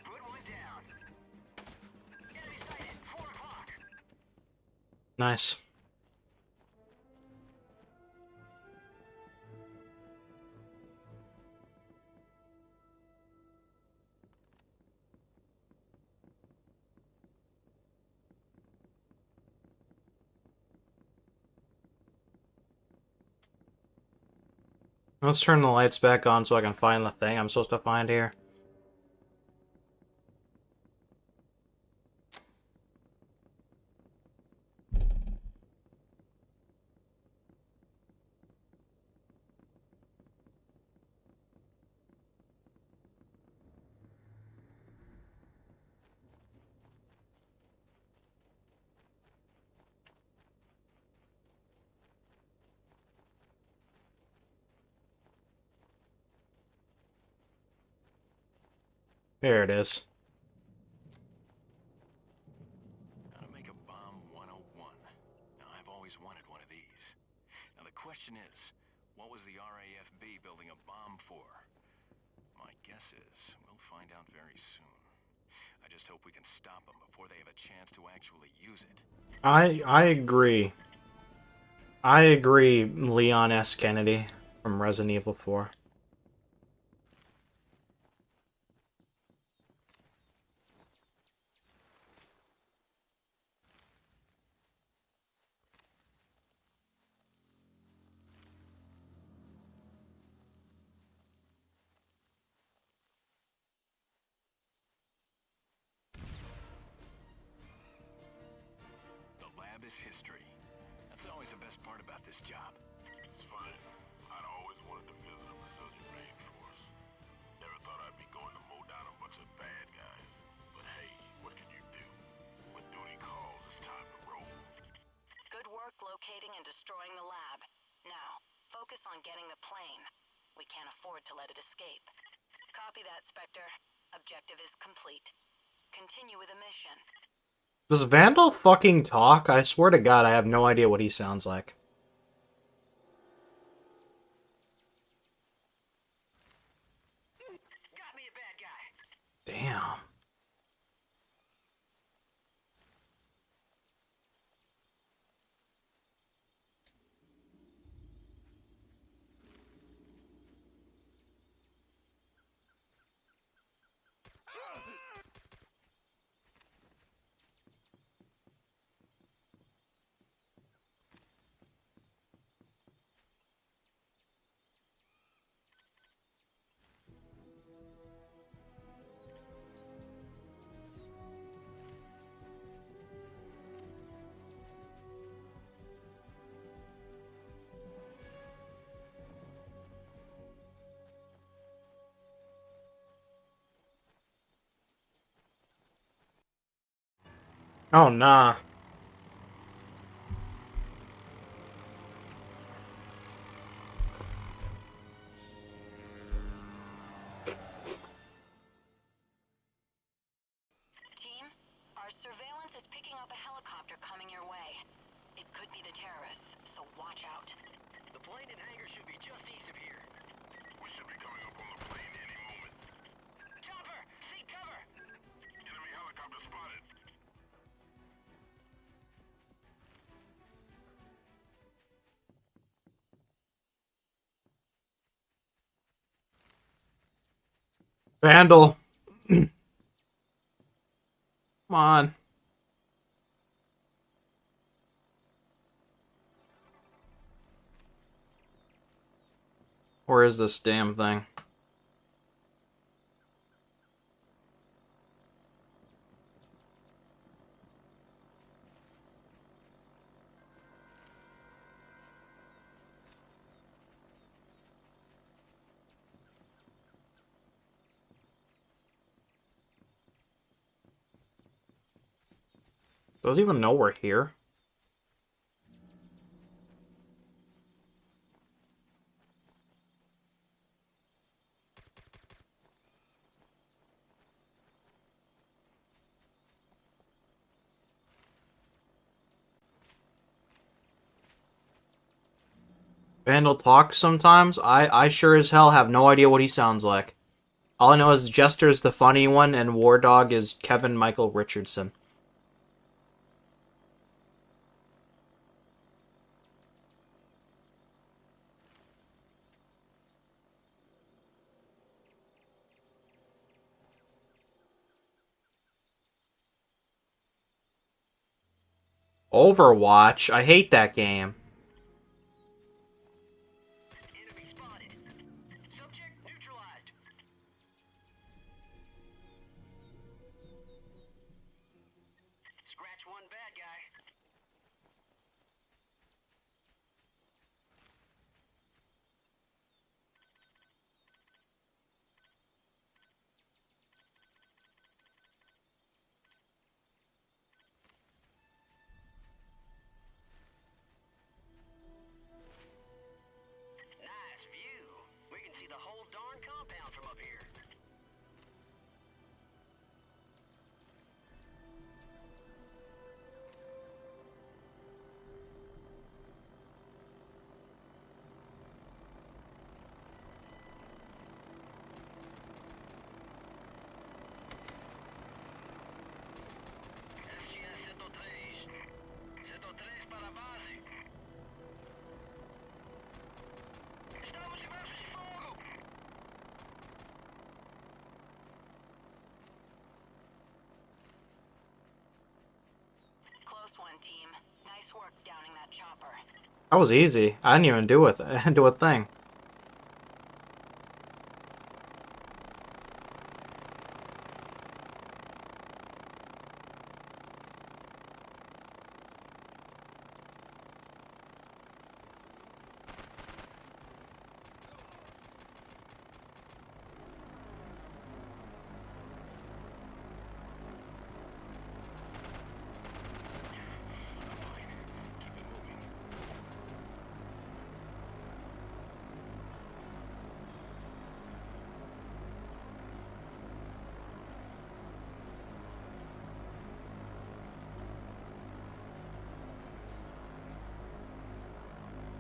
Put one down. Enemy sighted. 4 o'clock. Nice. Let's turn the lights back on so I can find the thing I'm supposed to find here. There it is. How to make a bomb 101. Now, I've always wanted one of these. Now, the question is, what was the RAFB building a bomb for? My guess is we'll find out very soon. I just hope we can stop them before they have a chance to actually use it. I agree. I agree, Leon S. Kennedy from Resident Evil 4. The lab is history. That's always the best part about this job. It's funny. I'd always wanted to visit a Brazilian rainforest. Never thought I'd be going to mow down a bunch of bad guys. But hey, what can you do? When duty calls, it's time to roll. Good work locating and destroying the lab. Now, focus focus on getting the plane. We can't afford to let it escape. Copy that, Spectre. Objective is complete. Continue with the mission. Does Vandal fucking talk? I swear to God, I have no idea what he sounds like. Got me a bad guy. Damn. Oh, nah. Team, our surveillance is picking up a helicopter coming your way. It could be the terrorists, so watch out. The plane and hangar should be just east of here. We should be coming up on the plane any moment. Chopper, seek cover. Enemy helicopter spotted. Vandal. Come on. Where is this damn thing? Does it even know we're here? Vandal talks sometimes. I sure as hell have no idea what he sounds like. All I know is Jester's the funny one and War Dog is Kevin Michael Richardson. Overwatch? I hate that game. Enemy spotted. Subject neutralized. Scratch one bad guy. Nice view. We can see the whole darn compound from up here. SGS Setor 3. Setor 3 para a base. Estamos debaixo de fogo! Close one, team. Nice work downing that chopper. That was easy. I didn't even do a thing.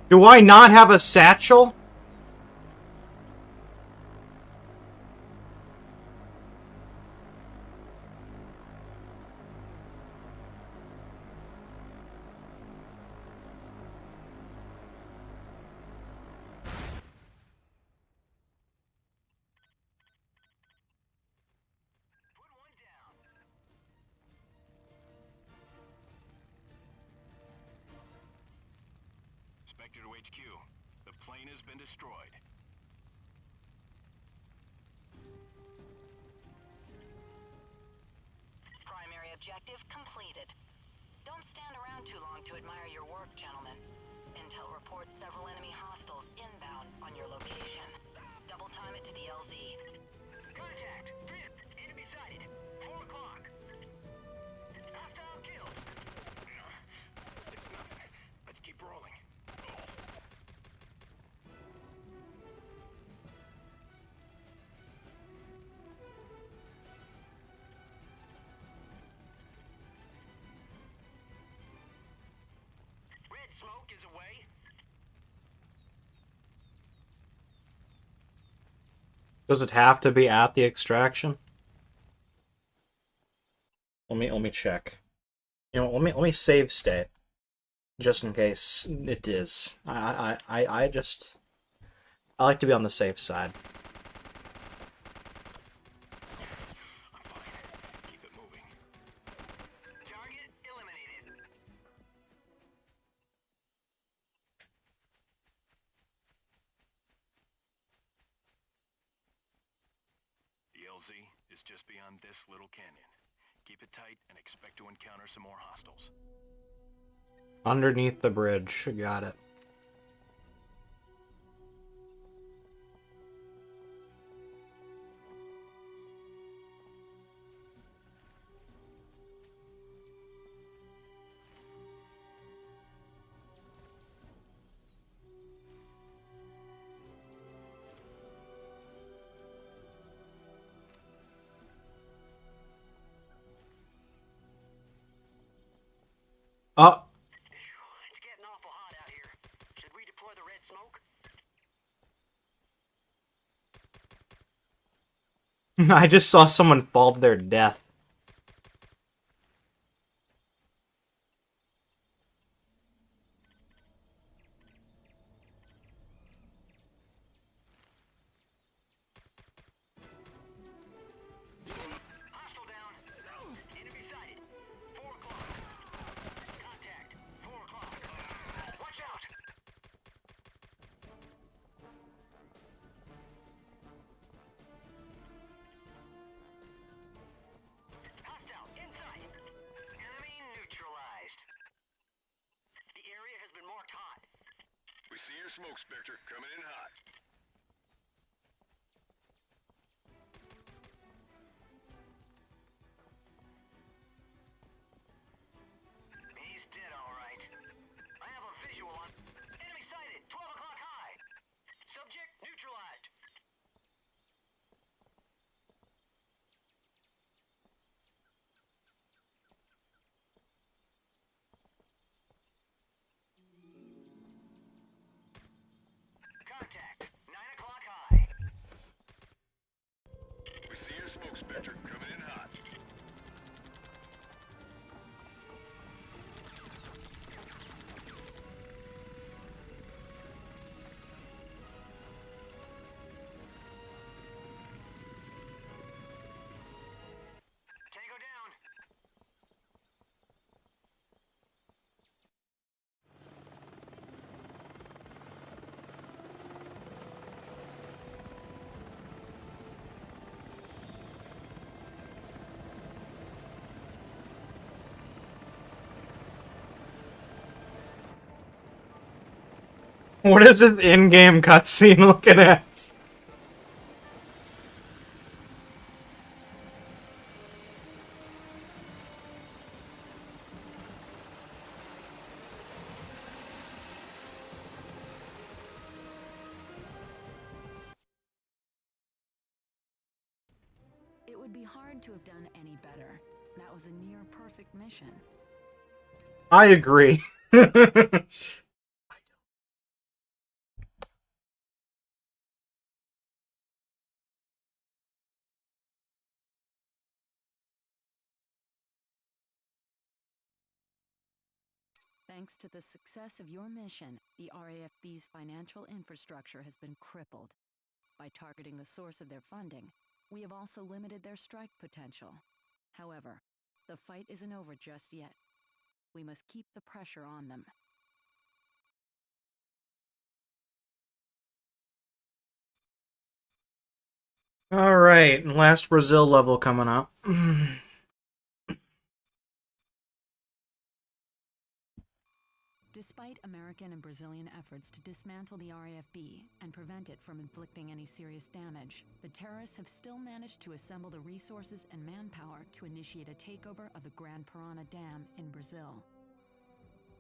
Do I not have a satchel? Spectre to HQ. The plane has been destroyed. Primary objective completed. Don't stand around too long to admire your work, gentlemen. Intel reports several enemy hostiles inbound on your location. Double time it to the LZ. Contact! Enemy sighted. 4 o'clock. Hostile killed. It's nothing. Let's keep rolling. Red smoke is away. Does it have to be at the extraction? Let me check. You know, let me save state, just in case it is. I like to be on the safe side. I'm fine. Keep it moving. Target eliminated. The LZ is just beyond this little canyon. Keep it tight and expect to encounter some more hostiles. Underneath the bridge. Got it. Oh, It's getting awful hot out here. Should we deploy the red smoke? I just saw someone fall to their death. Hostile down. Enemy sighted. 4 o'clock. Contact. 4 o'clock. Watch out! Hostile inside. Enemy neutralized. The area has been marked hot. We see your smoke, Spectre, coming in hot. He's dead, all right. I have a visual on... Enemy sighted! 12 o'clock high! Subject neutralized. Contact. 9 o'clock high. We see your smoke, Spectre, coming in hot. Tango down. What is this in-game cutscene looking at? It would be hard to have done any better. That was a near-perfect mission. I agree. Thanks to the success of your mission, the RAFB's financial infrastructure has been crippled. By targeting the source of their funding, we have also limited their strike potential. However, the fight isn't over just yet. We must keep the pressure on them. Alright, last Brazil level coming up. Despite American and Brazilian efforts to dismantle the RAFB and prevent it from inflicting any serious damage, the terrorists have still managed to assemble the resources and manpower to initiate a takeover of the Grand Parana Dam in Brazil.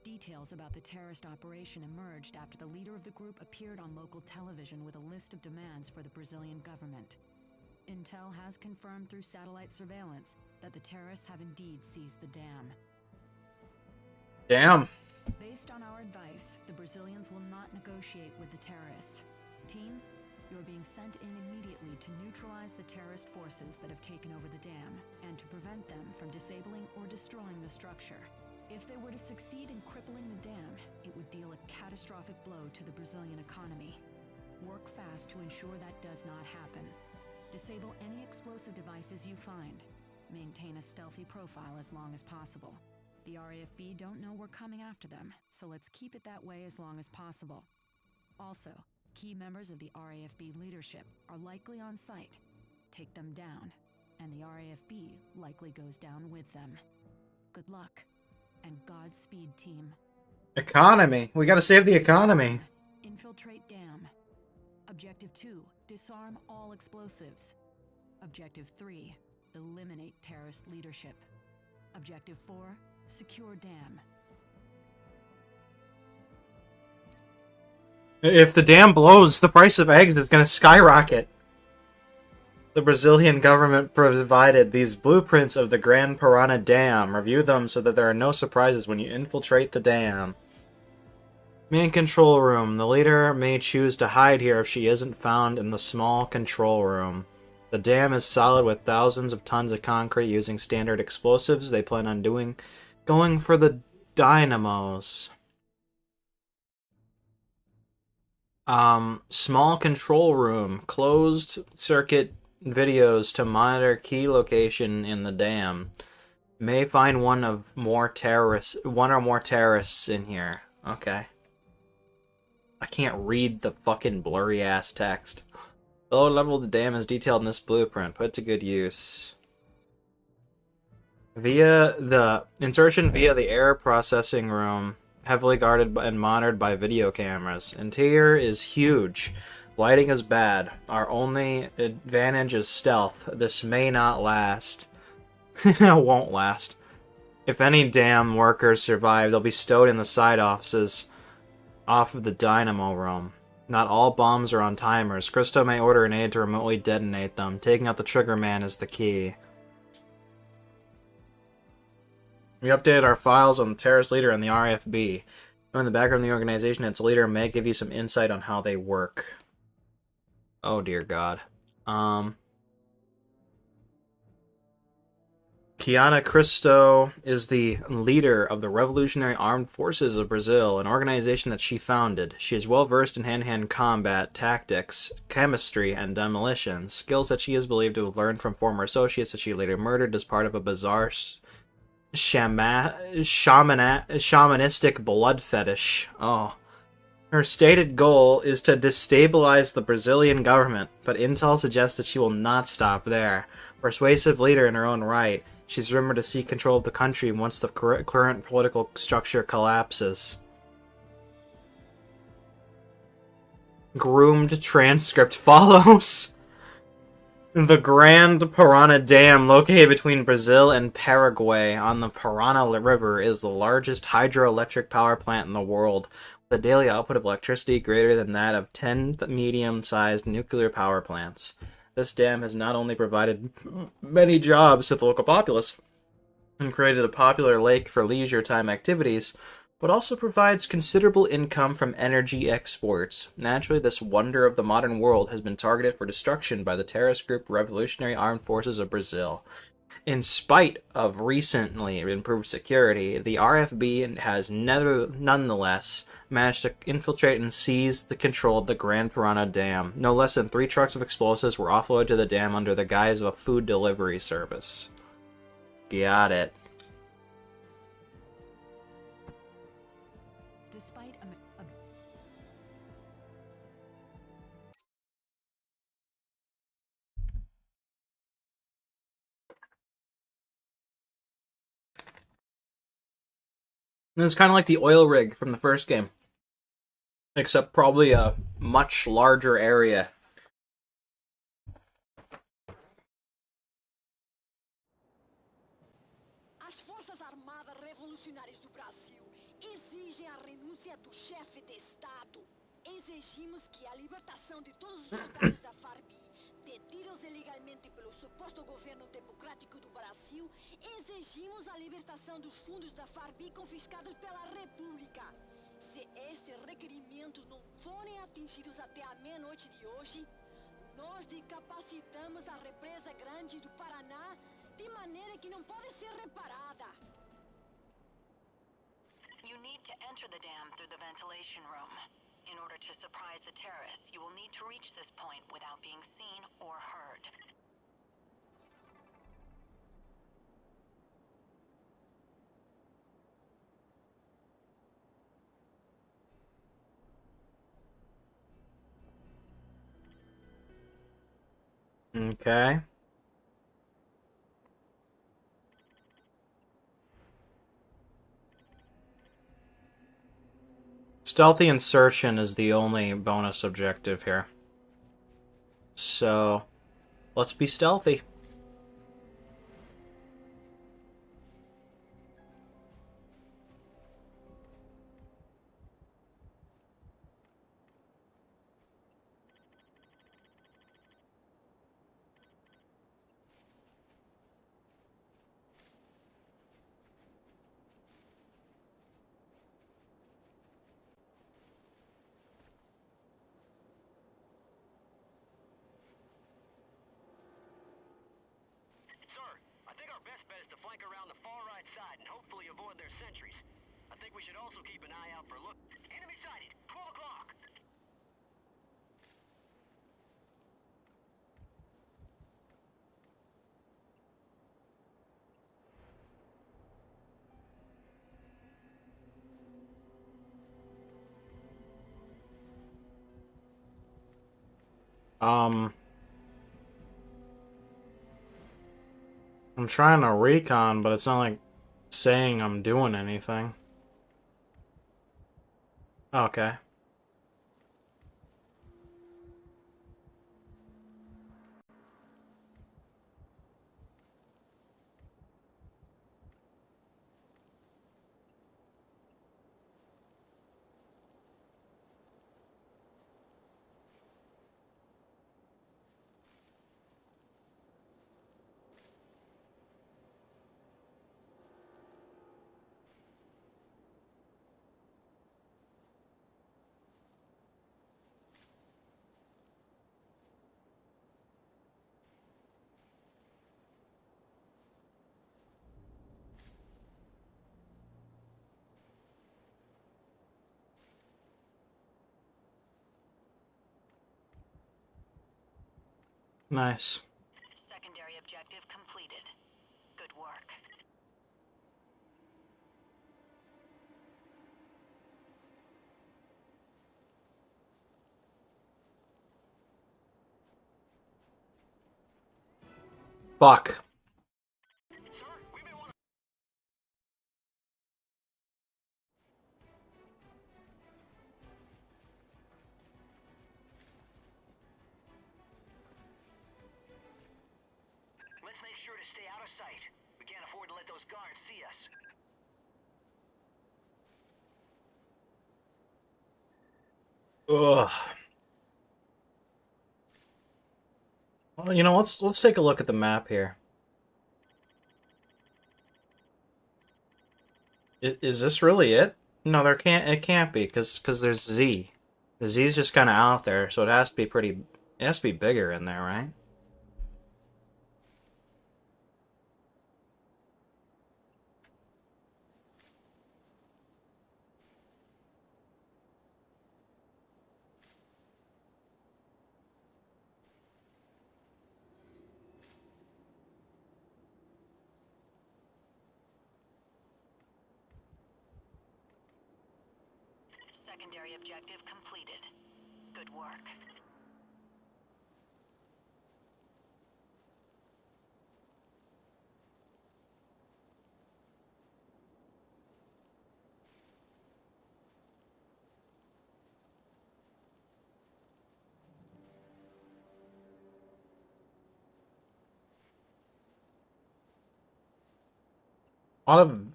Details about the terrorist operation emerged after the leader of the group appeared on local television with a list of demands for the Brazilian government. Intel has confirmed through satellite surveillance that the terrorists have indeed seized the dam. Damn. Based on our advice, the Brazilians will not negotiate with the terrorists. Team, you're being sent in immediately to neutralize the terrorist forces that have taken over the dam, and to prevent them from disabling or destroying the structure. If they were to succeed in crippling the dam, it would deal a catastrophic blow to the Brazilian economy. Work fast to ensure that does not happen. Disable any explosive devices you find. Maintain a stealthy profile as long as possible. The RAFB don't know we're coming after them, so let's keep it that way as long as possible. Also, key members of the RAFB leadership are likely on site. Take them down, and the RAFB likely goes down with them. Good luck, and Godspeed, team. Economy. We gotta save the economy. Infiltrate dam. Objective 2, disarm all explosives. Objective 3, eliminate terrorist leadership. Objective 4, secure dam. If the dam blows, the price of eggs is gonna skyrocket. The Brazilian government provided these blueprints of the Grand Parana Dam. Review them so that there are no surprises when you infiltrate the dam. Main control room. The leader may choose to hide here if she isn't found in the small control room. The dam is solid with thousands of tons of concrete using standard explosives. They plan on going for the dynamos. Small control room. Closed circuit videos to monitor key location in the dam. May find one or more terrorists in here. Okay. I can't read the fucking blurry ass text. The lower level of the dam is detailed in this blueprint. Put to good use. Insertion via the air processing room, heavily guarded and monitored by video cameras. Interior is huge. Lighting is bad. Our only advantage is stealth. This may not last. It won't last. If any dam workers survive, they'll be stowed in the side offices off of the dynamo room. Not all bombs are on timers. Christo may order an aide to remotely detonate them. Taking out the trigger man is the key. We updated our files on the terrorist leader and the RFB. Knowing the background of the organization and its leader may give you some insight on how they work. Oh dear God. Kiana Cristo is the leader of the Revolutionary Armed Forces of Brazil, an organization that she founded. She is well versed in hand-to-hand combat, tactics, chemistry, and demolition, skills that she is believed to have learned from former associates that she later murdered as part of a bizarre shamanistic blood fetish. Oh. Her stated goal is to destabilize the Brazilian government, but intel suggests that she will not stop there. Persuasive leader in her own right, she's rumored to seek control of the country once the current political structure collapses. Groomed transcript follows. The Grand Parana Dam, located between Brazil and Paraguay on the Parana River, is the largest hydroelectric power plant in the world, with a daily output of electricity greater than that of 10 medium-sized nuclear power plants. This dam has not only provided many jobs to the local populace and created a popular lake for leisure time activities, but also provides considerable income from energy exports. Naturally, this wonder of the modern world has been targeted for destruction by the terrorist group Revolutionary Armed Forces of Brazil. In spite of recently improved security, the RFB has nonetheless managed to infiltrate and seize the control of the Grand Piranha Dam. No less than 3 trucks of explosives were offloaded to the dam under the guise of a food delivery service. Got it. Despite And it's kind of like the oil rig from the first game. Except probably a much larger area. As Forças Armadas Revolucionárias do Brasil exigem a renúncia do chefe de Estado. Exigimos que a libertação de todos os soldados da FARC detidos ilegalmente pelo suposto governo democrático do Brasil. Exigimos a libertação dos fundos da FARC confiscados pela República. Se estes requerimentos não forem atingidos até a meia-noite de hoje, nós decapacitamos a represa grande do Paraná de maneira que não pode ser reparada. You need to enter the dam through the ventilation room. In order to surprise the terrorists, you will need to reach this point without being seen or heard. Okay. Stealthy insertion is the only bonus objective here. So, let's be stealthy. Sir, I think our best bet is to flank around the far right side and hopefully avoid their sentries. I think we should also keep an eye out for look. Enemy sighted! 12 o'clock! I'm trying to recon, but it's not like saying I'm doing anything. Okay. Nice. Secondary objective completed. Good work. Fuck. Let's make sure to stay out of sight. We can't afford to let those guards see us. Ugh. Well, you know, let's take a look at the map here. Is this really it? No, it can't be, because there's Z. The Z's just kind of out there, so it has to be it has to be bigger in there, right? Secondary objective completed. Good work.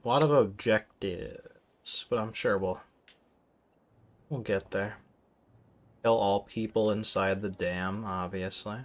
Lot of objectives, but I'm sure we'll get there. Kill all people inside the dam, obviously.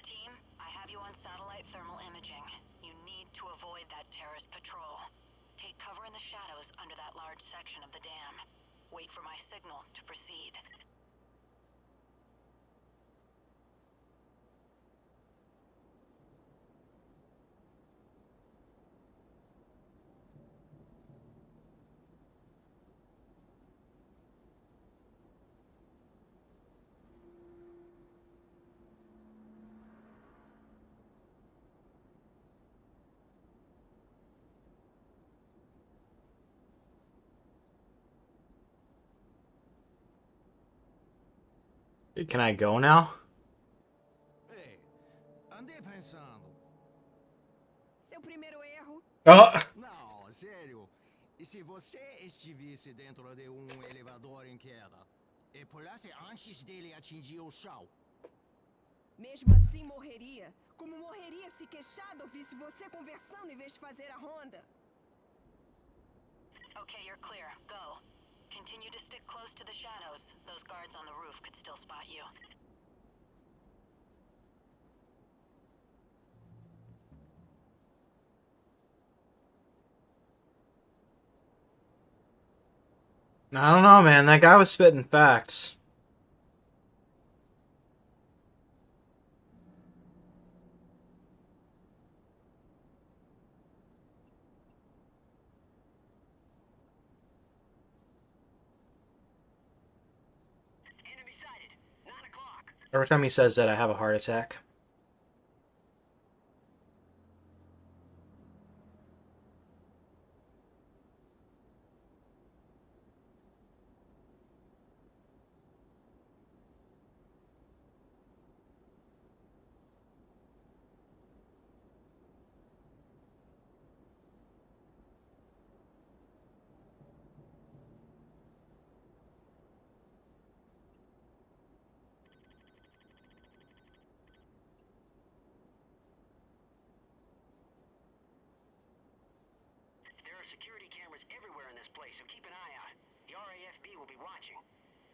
Team, I have you on satellite thermal imaging. You need to avoid that terrorist patrol. Take cover in the shadows under that large section of the dam. Wait for my signal to proceed. Can I go now? Ei, andei pensando. Seu primeiro erro. Oh! Não, sério. E se você estivesse dentro de elevador em queda e pulasse antes dele atingir o chão? Mesmo assim morreria. Como morreria se queixado ouvisse você conversando em vez de fazer a ronda. Okay, you're clear. Go. Continue to stick close to the shadows. Those guards on the roof could still spot you. I don't know, man. That guy was spitting facts. Enemy sighted. 9 o'clock. Every time he says that, I have a heart attack. There are security cameras everywhere in this place, so keep an eye out. The RAFB will be watching.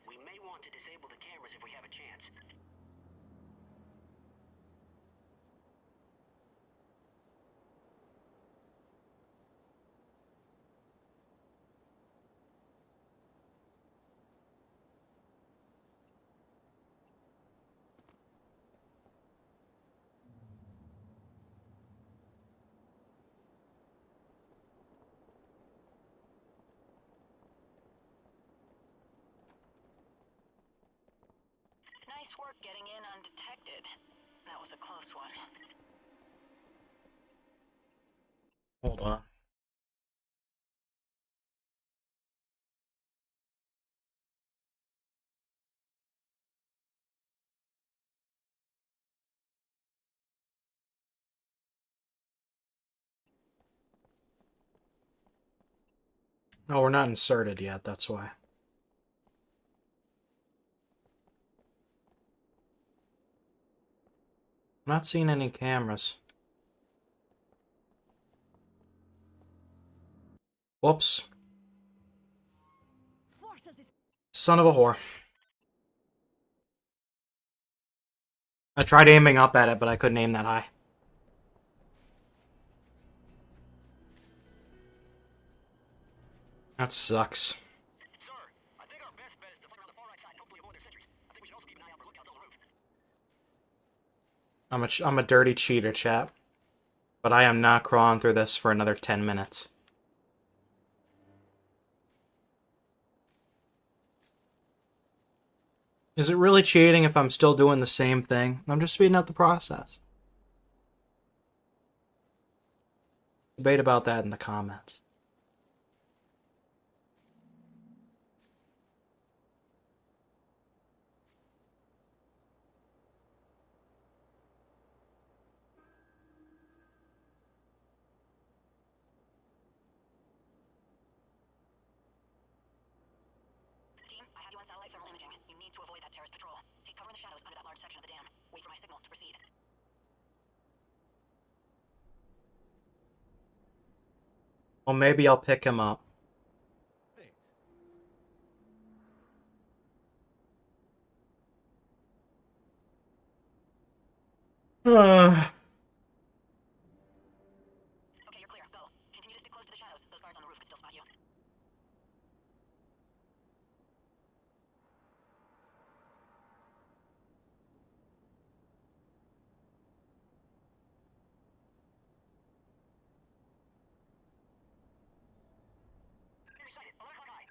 We may want to disable the cameras if we have a chance. Nice work getting in undetected. That was a close one. Hold on. Oh, we're not inserted yet, that's why. I'm not seeing any cameras. Whoops. Son of a whore. I tried aiming up at it, but I couldn't aim that high. That sucks. Sir, I think our best bet is to fight around the far right side and hopefully avoid their sentries. I think we should also keep an eye out for lookouts on the roof. I'm a dirty cheater, chap. But I am not crawling through this for another 10 minutes. Is it really cheating if I'm still doing the same thing? I'm just speeding up the process. Debate about that in the comments. Team, I have you on satellite thermal imaging. You need to avoid that terrorist patrol. Take cover in the shadows under that large section of the dam. Wait for my signal to proceed. Well, maybe I'll pick him up. Okay, you're clear. Go. Continue to stick close to the shadows. Those guards on the roof can still spot you. Enemy sighted. Alert like eye.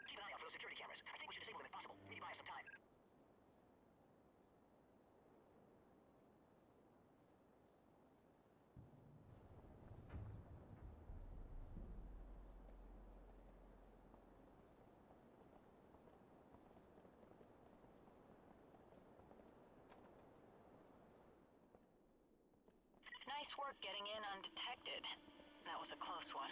Keep an eye out for those security cameras. I think we should disable them if possible. Maybe buy us some time. Nice work getting in undetected. That was a close one.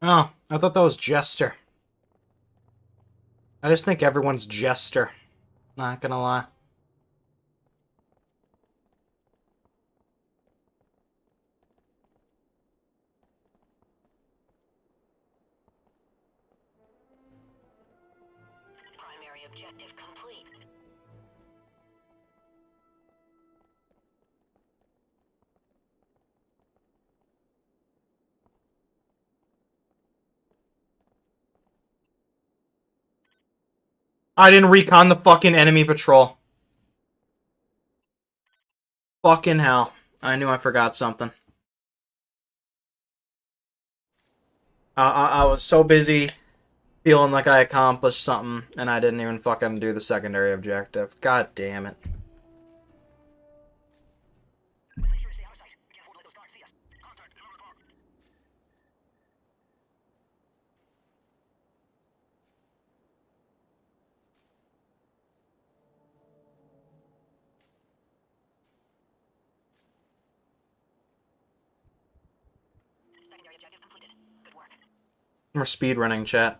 Oh, I thought that was Jester. I just think everyone's Jester. Not gonna lie. Primary objective complete. I didn't recon the fucking enemy patrol. Fucking hell. I knew I forgot something. I was so busy feeling like I accomplished something, and I didn't even fucking do the secondary objective. God damn it. Let's make sure to stay out of sight. We can't afford to let those guards see us. Contact 11 o'clock. Secondary objective completed. Good work. We're speedrunning, chat.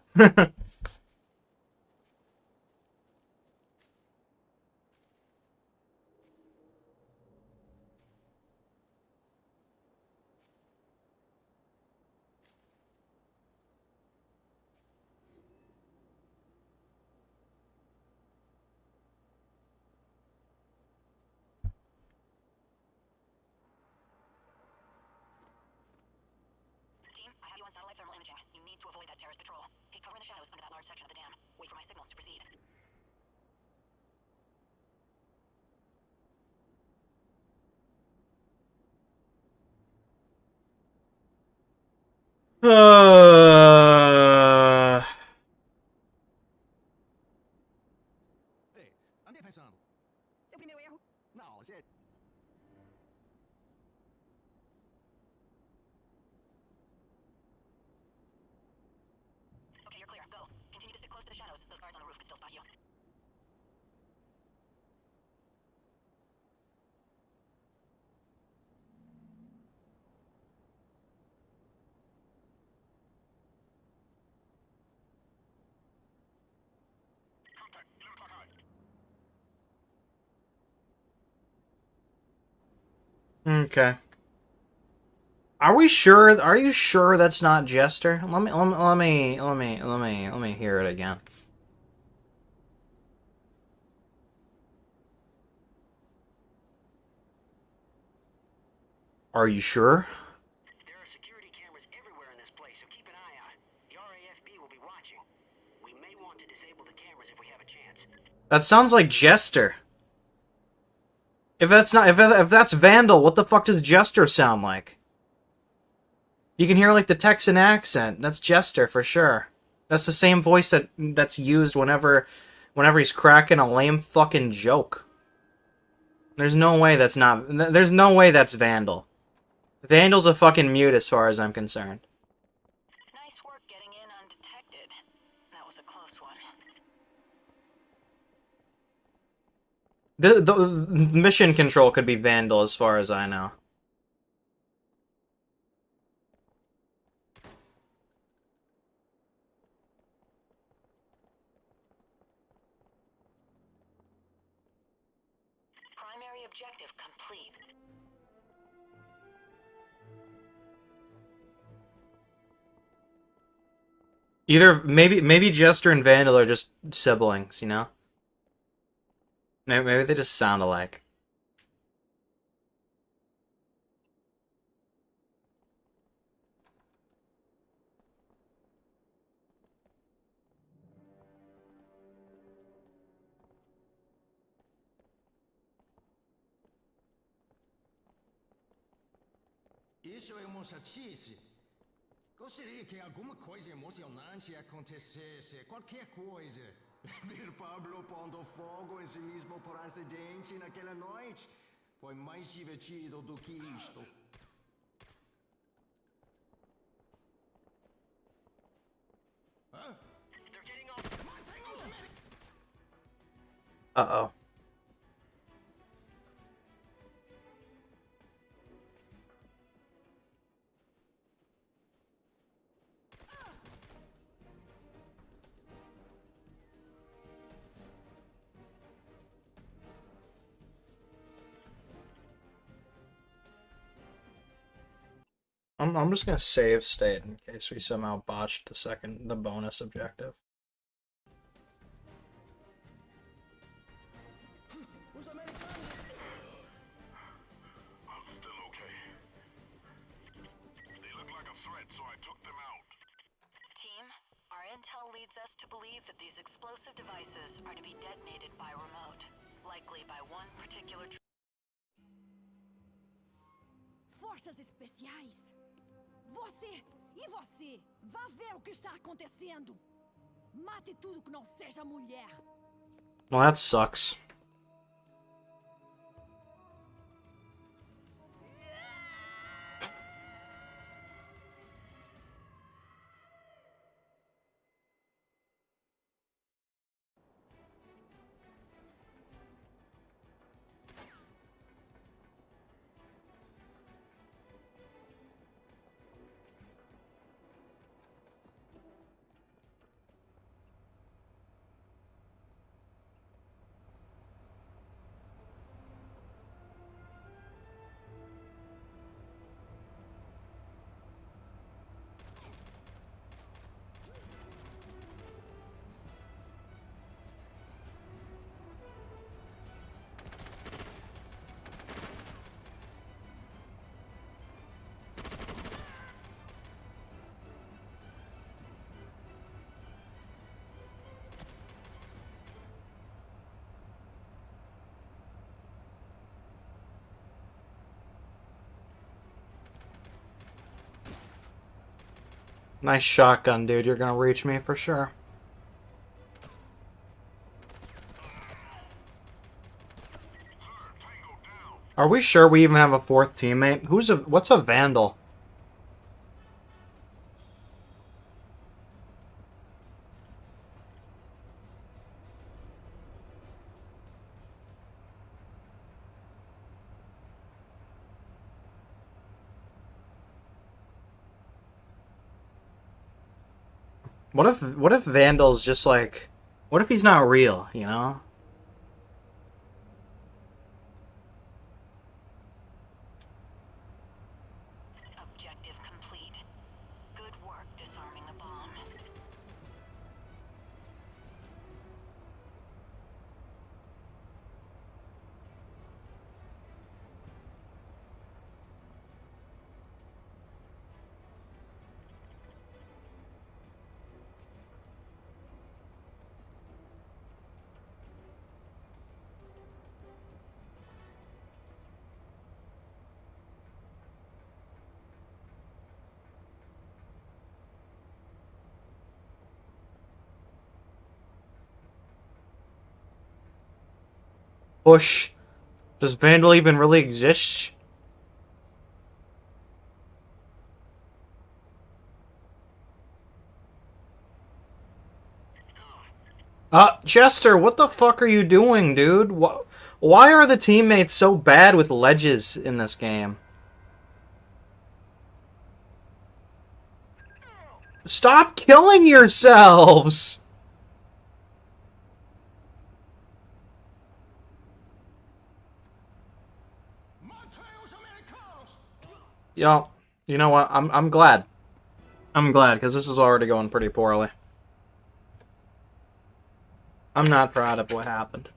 Team, I have you on satellite thermal imaging. You need to avoid that terrorist patrol. Take cover in the shadows under that large section of the dam. Wait for my signal to proceed. Ei, andei pensando. Seu primeiro erro? Não, você... Okay, you're clear. Go. Continue to stick close to the shadows. Those guards on the roof can still spot you. Okay. Are we sure? Are you sure that's not Jester? Let me hear it again. Are you sure? There are security cameras everywhere in this place, so keep an eye out. The RAFB will be watching. We may want to disable the cameras if we have a chance. That sounds like Jester. If that's Vandal, what the fuck does Jester sound like? You can hear like the Texan accent. That's Jester for sure. That's the same voice that's used whenever he's cracking a lame fucking joke. There's no way that's not. There's no way that's Vandal. Vandal's a fucking mute as far as I'm concerned. Nice work getting in undetected. That was a close one. The mission control could be Vandal as far as I know. Primary objective complete. Either maybe Jester and Vandal are just siblings, you know? Maybe they just sound alike. Isso é uma chatice. Gostaria que alguma coisa emocionante acontecesse. Qualquer coisa. Ver Pablo pondo fogo em si mesmo por acidente naquela noite foi mais divertido do que isto. Hã? Uh-oh. I'm just gonna save state in case we somehow botched the bonus objective. I'm still okay. They look like a threat, so I took them out. Team, our intel leads us to believe that these explosive devices are to be detonated by remote, likely by one particular. Forças especiais! Você e você! Vá ver o que está acontecendo! Mate tudo que não seja mulher! Well, that sucks. Nice shotgun, dude. You're gonna reach me for sure. Are we sure we even have a fourth teammate? What's a Vandal? What if Vandal's just like, what if he's not real, you know? Push. Does Vandal even really exist? Chester, what the fuck are you doing, dude? Why are the teammates so bad with ledges in this game? Stop killing yourselves! Yo, you know what? I'm glad. I'm glad, because this is already going pretty poorly. I'm not proud of what happened.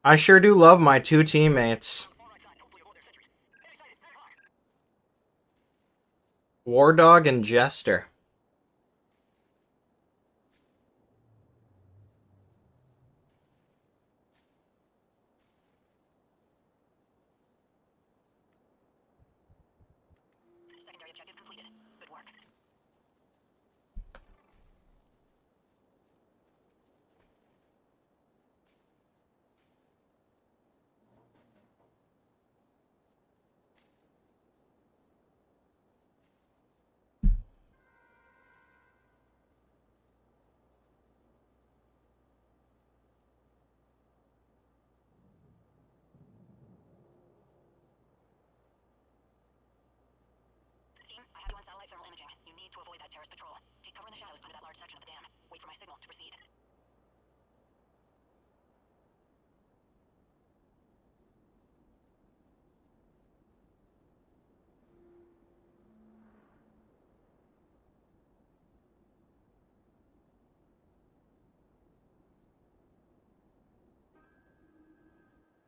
I sure do love my two teammates. War Dog and Jester. Secondary objective completed. Good work. Team, I have you on satellite thermal imaging. You need to avoid that terrorist patrol. Take cover in the shadows under that large section of the dam. Wait for my signal to proceed.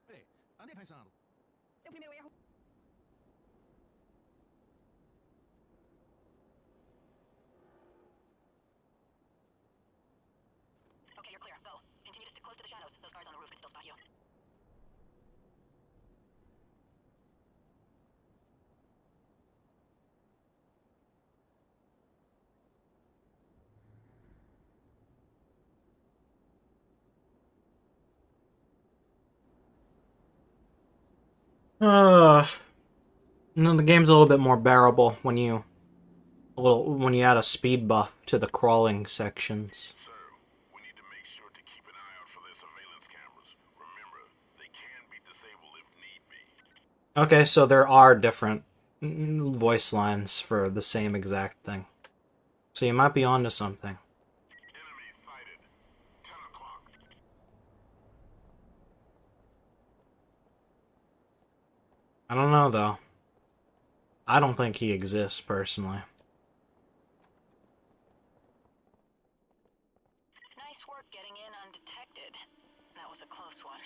Ei, andei pensando. Seu primeiro erro. Okay, you're clear. Go. Continue to stick close to the shadows. Those guards on the roof can still spot you. The game's a little bit more bearable when you add a speed buff to the crawling sections. Sir, we need to make sure to keep an eye out for their surveillance cameras. Remember, they can be disabled if need be. Okay, so there are different voice lines for the same exact thing. So you might be onto something. Enemy sighted. 10 o'clock. I don't know, though. I don't think he exists, personally. Nice work getting in undetected. That was a close one.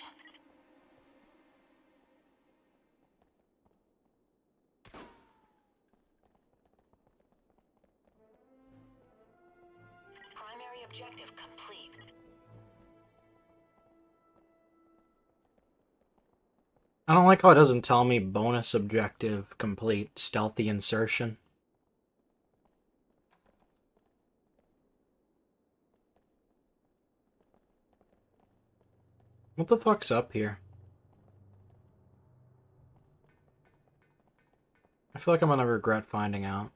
Primary objective complete. I don't like how it doesn't tell me bonus objective complete, stealthy insertion. What the fuck's up here? I feel like I'm gonna regret finding out.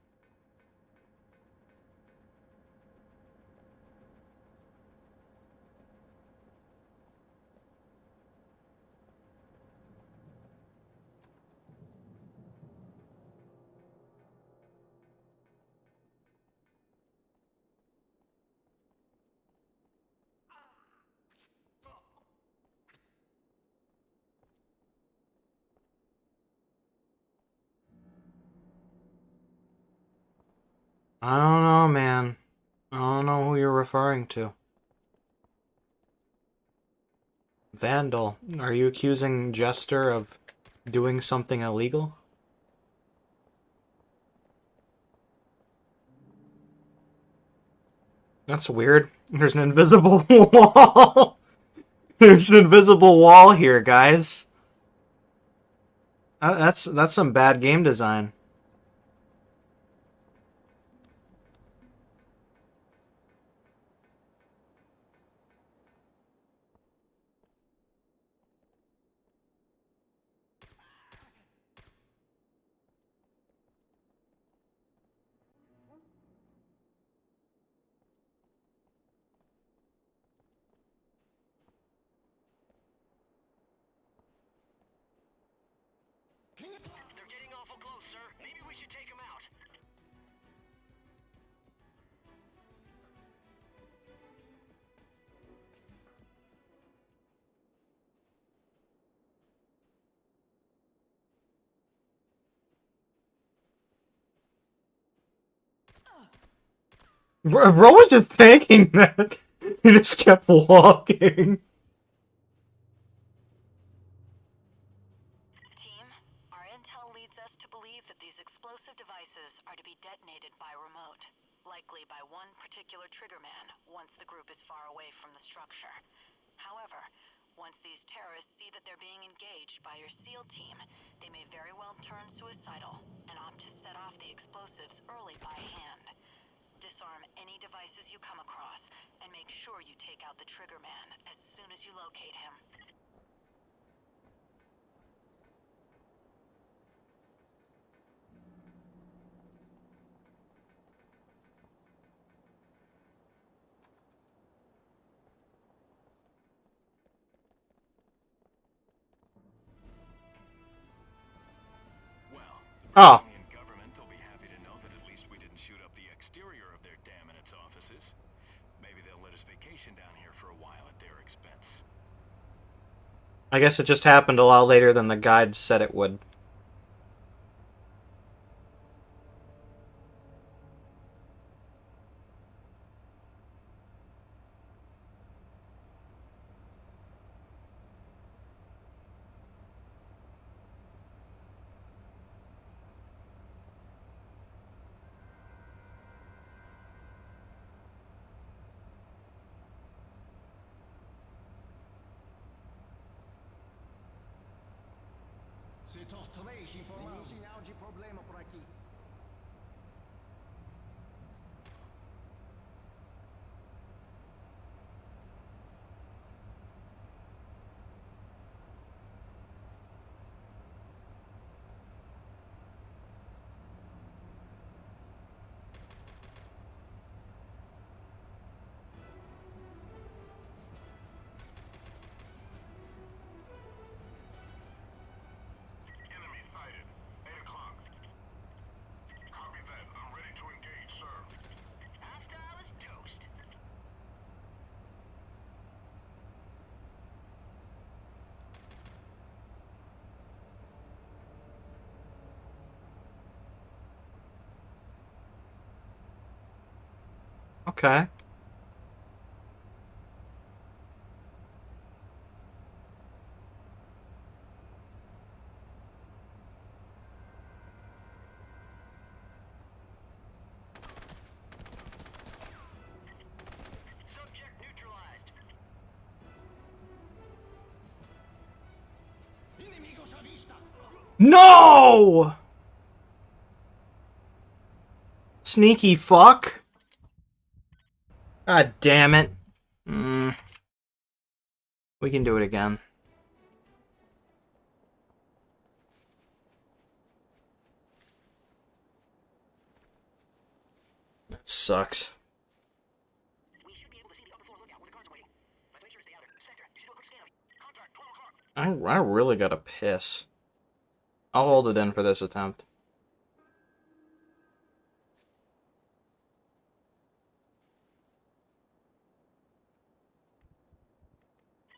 I don't know, man. I don't know who you're referring to. Vandal, are you accusing Jester of doing something illegal? That's weird. There's an invisible wall. There's an invisible wall here, guys. That's some bad game design. They're getting awful close, sir. Maybe we should take them out. Bro was just tanking that. He just kept walking. Team, our intel leads us to believe that these explosive devices are to be detonated by remote, likely by one particular triggerman once the group is far away from the structure. However, once these terrorists see that they're being engaged by your SEAL team, they may very well turn suicidal and opt to set off the explosives early by hand. Disarm any devices you come across, and make sure you take out the triggerman as soon as you locate him. Well, Oh. the Brazilian government will be happy to know that at least we didn't shoot up the exterior of their dam and its offices. Maybe they'll let us vacation down here for a while at their expense. I guess it just happened a lot later than the guide said it would. Setor 3 informando. Nenhum sinal de problema por aqui. Enemy sighted. 8 o'clock. Copy that. I'm ready to engage, sir. Hostile is toast. Okay. Subject neutralized. Inimigos à vista. No! Sneaky fuck. God damn it. We can do it again. That sucks. We should be able to see the upper floor lookout where the guards are waiting. Let's make sure to stay out there. Spectre, you should do a quick scan of it. Contact 12 o'clock. I really gotta piss. I'll hold it in for this attempt.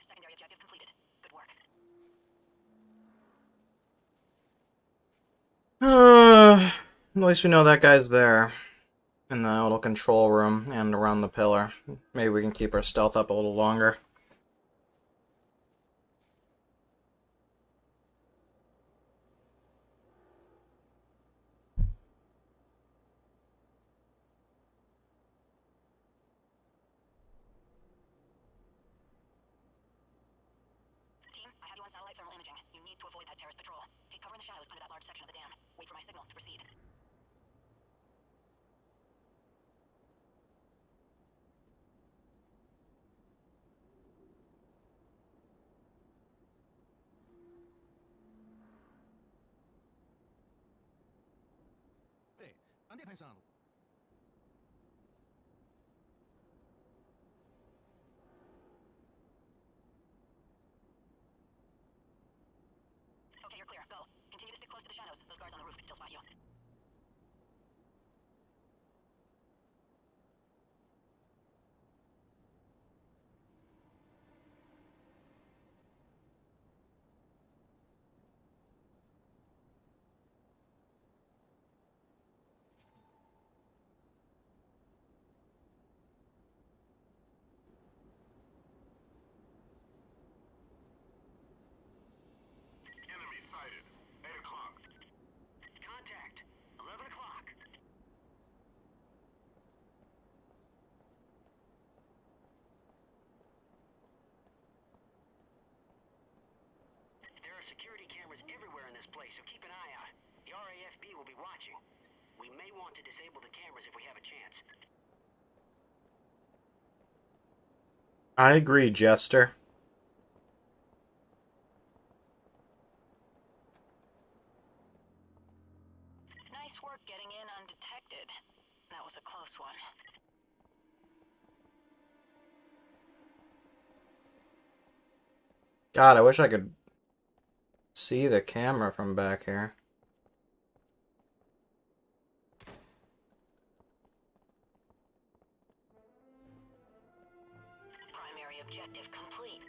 Secondary objective completed. Good work. At least we know that guy's there. In the little control room and around the pillar. Maybe we can keep our stealth up a little longer. First patrol. Take cover in the shadows under that large section of the dam. Wait for my signal to proceed. Ei, andei pensando. Okay, you're clear. Go. Continue to stick close to the shadows. Those guards on the roof can still spot you. Enemy sighted. 8 o'clock. Contact. 11 o'clock. There are security cameras everywhere in this place, so keep an eye out. The RAFB will be watching. We may want to disable the cameras if we have a chance. I agree, Jester. Nice work getting in undetected. That was a close one. God, I wish I could see the camera from back here. Primary objective complete.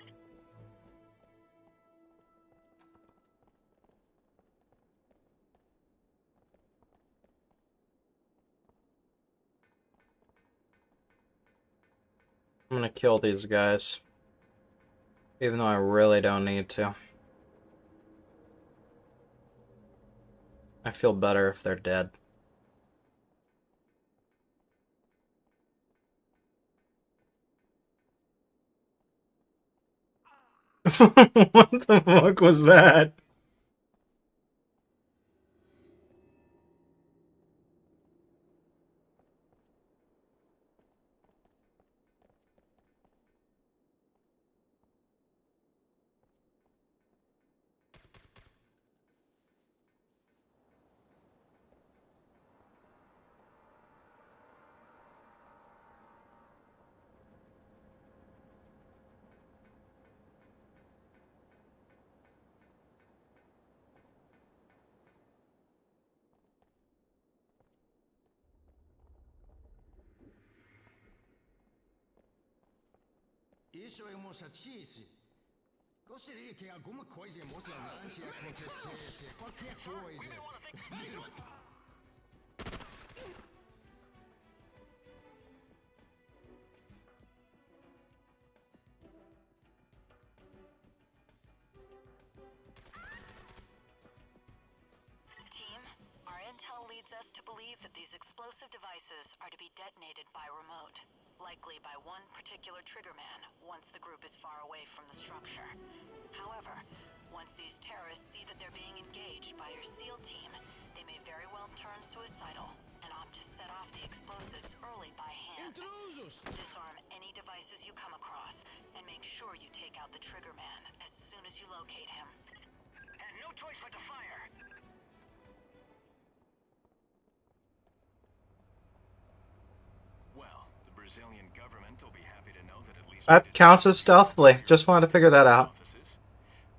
I'm gonna kill these guys. Even though I really don't need to. I feel better if they're dead. What the fuck was that? Isso é uma chatice. Gostaria que alguma coisa emocionante acontecesse. Qualquer coisa. Team, our intel leads us to believe that these explosive devices are to be detonated by remote. Likely by one particular triggerman once the group is far away from the structure. However, once these terrorists see that they're being engaged by your SEAL team, they may very well turn suicidal and opt to set off the explosives early by hand. Intrusos! Disarm any devices you come across and make sure you take out the triggerman as soon as you locate him. Had no choice but to fire. Well, the Brazilian government will be happy to know that at least That counts as stealthily. Just wanted to figure that out. offices.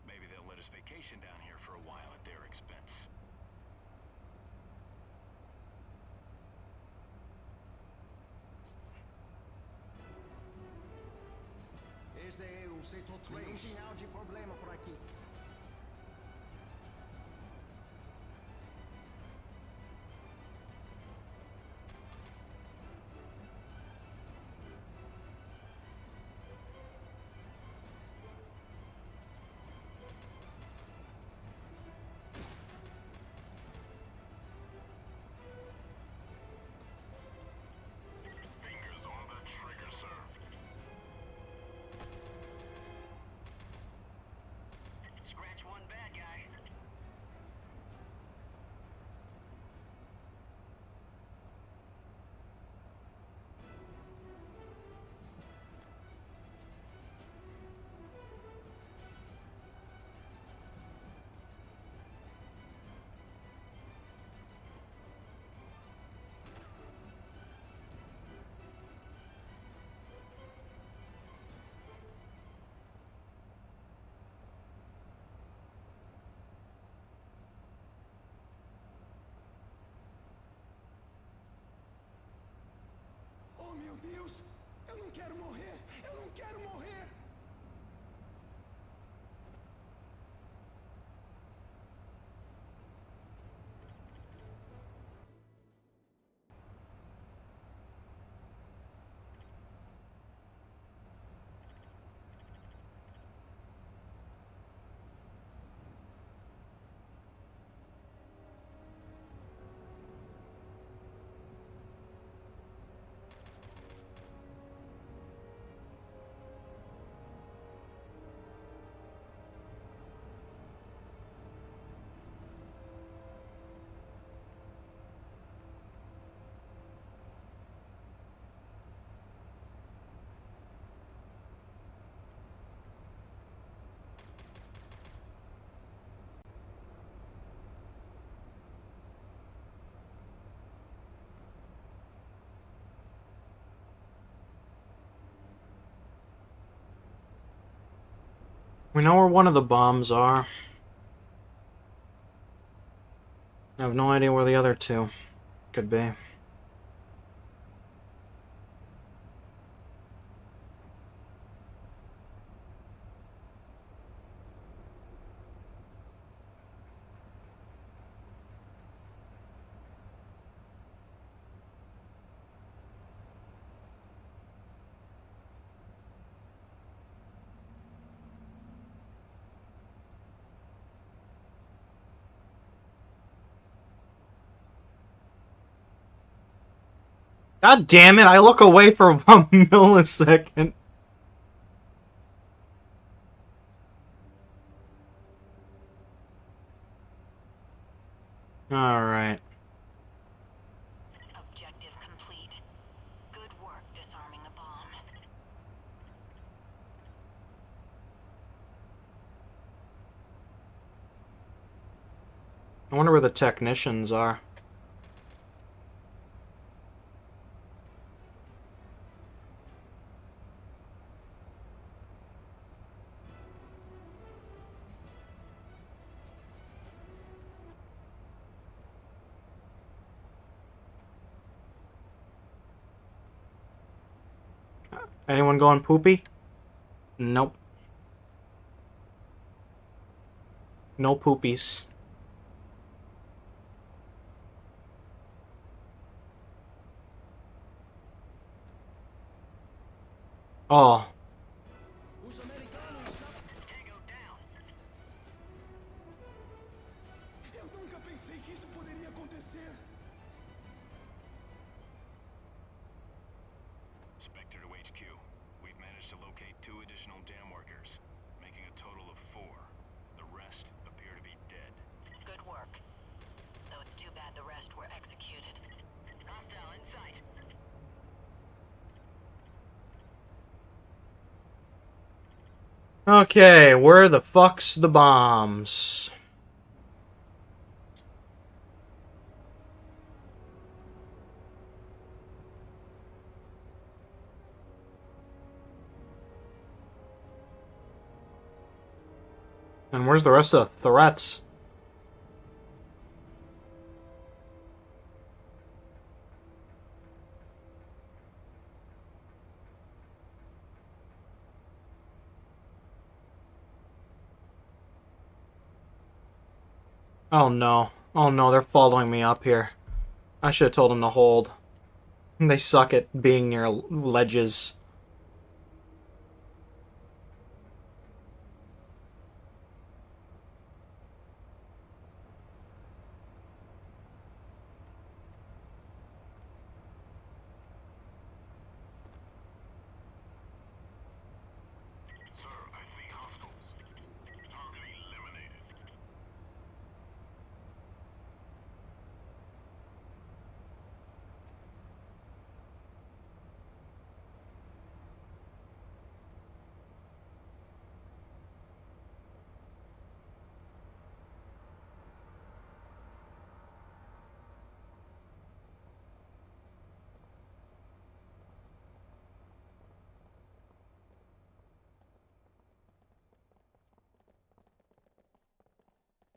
Maybe they'll let us vacation down here for a while at their expense. Este é o setor 3. Nenhum sinal de problema por aqui. Fingers on the trigger, sir. Meu Deus! Eu não quero morrer! Eu não quero morrer! We know where one of the bombs are. I have no idea where the other two could be. God damn it, I look away for 1 millisecond. Alright. Objective complete. Good work disarming the bomb. I wonder where the technicians are. Anyone going poopy? Nope. No poopies. Oh. Os americanos estão... Tango down. Eu nunca pensei que isso poderia acontecer. Spectre to HQ. We've managed to locate 2 additional dam workers, making a total of 4. The rest appear to be dead. Good work. Though it's too bad the rest were executed. Hostile in sight. Okay, where the fuck's the bombs? And where's the rest of the threats? Oh no. Oh no, they're following me up here. I should have told them to hold. They suck at being near ledges. Sir, I see hostiles. Target eliminated.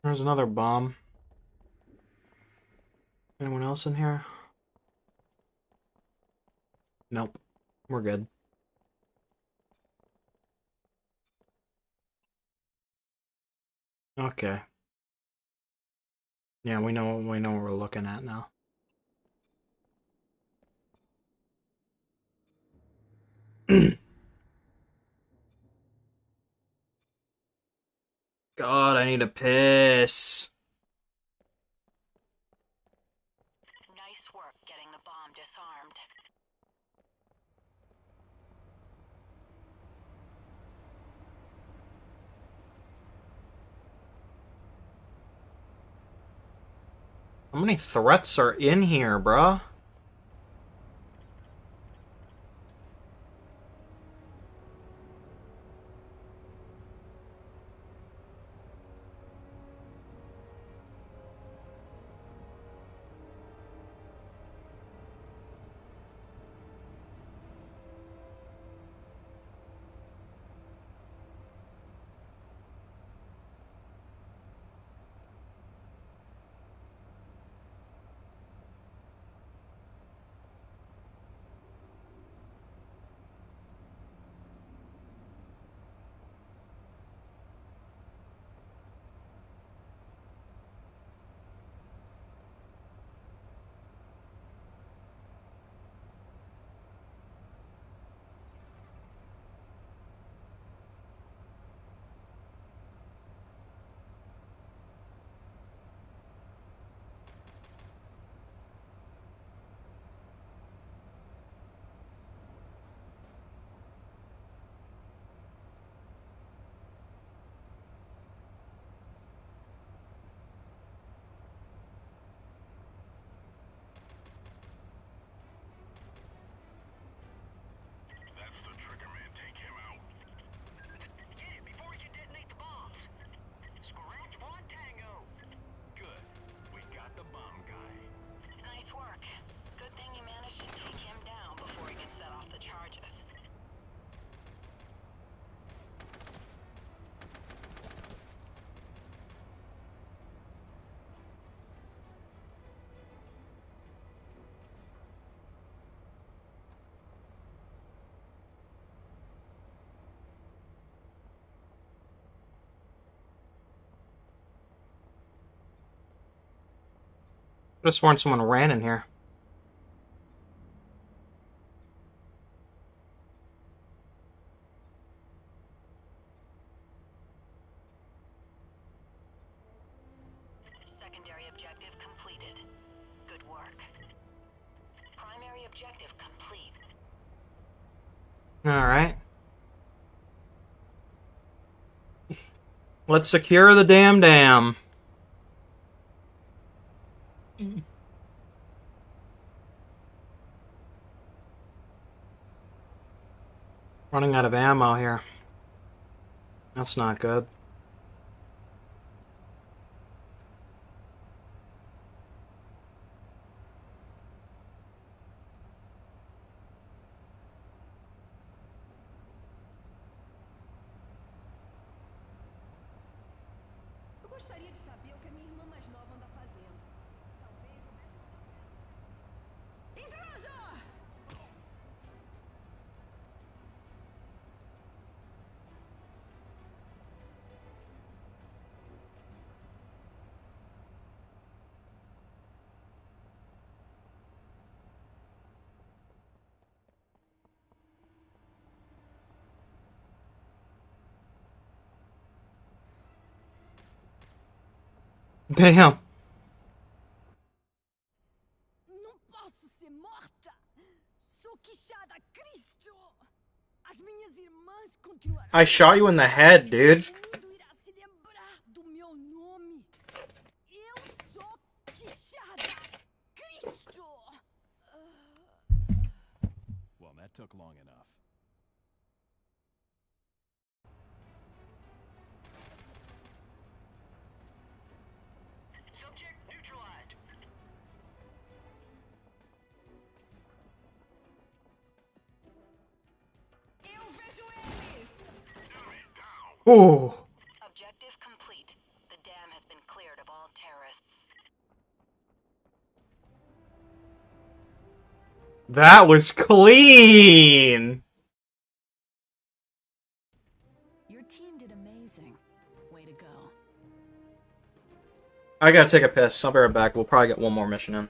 There's another bomb. Anyone else in here? Nope. We're good. Okay. Yeah, we know what we're looking at now. God, I need a piss. Nice work getting the bomb disarmed. How many threats are in here, bruh? That's the trigger man. Take him out. Get it before you detonate the bombs. Scratch one tango. Good. We got the bomb guy. Nice work. Good thing you managed to take him down before he could set off the charges. I just sworn someone ran in here. Secondary objective completed. Good work. Primary objective complete. Alright. Let's secure the dam. Running out of ammo here. That's not good. Eu gostaria de saber o que a minha irmã mais nova anda fazendo. Talvez eu desse uma pra ela. Intruso! Damn. Não posso ser morta! Sou quichada a Cristo! As minhas irmãs continuarão. I shot you in the head, dude. O mundo irá se lembrar do meu nome. Eu sou quichada a Cristo! Well, that took long enough. Subject neutralized. Eu vejo eles! Ooh. Objective complete. The dam has been cleared of all terrorists. That was clean! Your team did amazing. Way to go. I gotta take a piss. I'll be right back. We'll probably get one more mission in.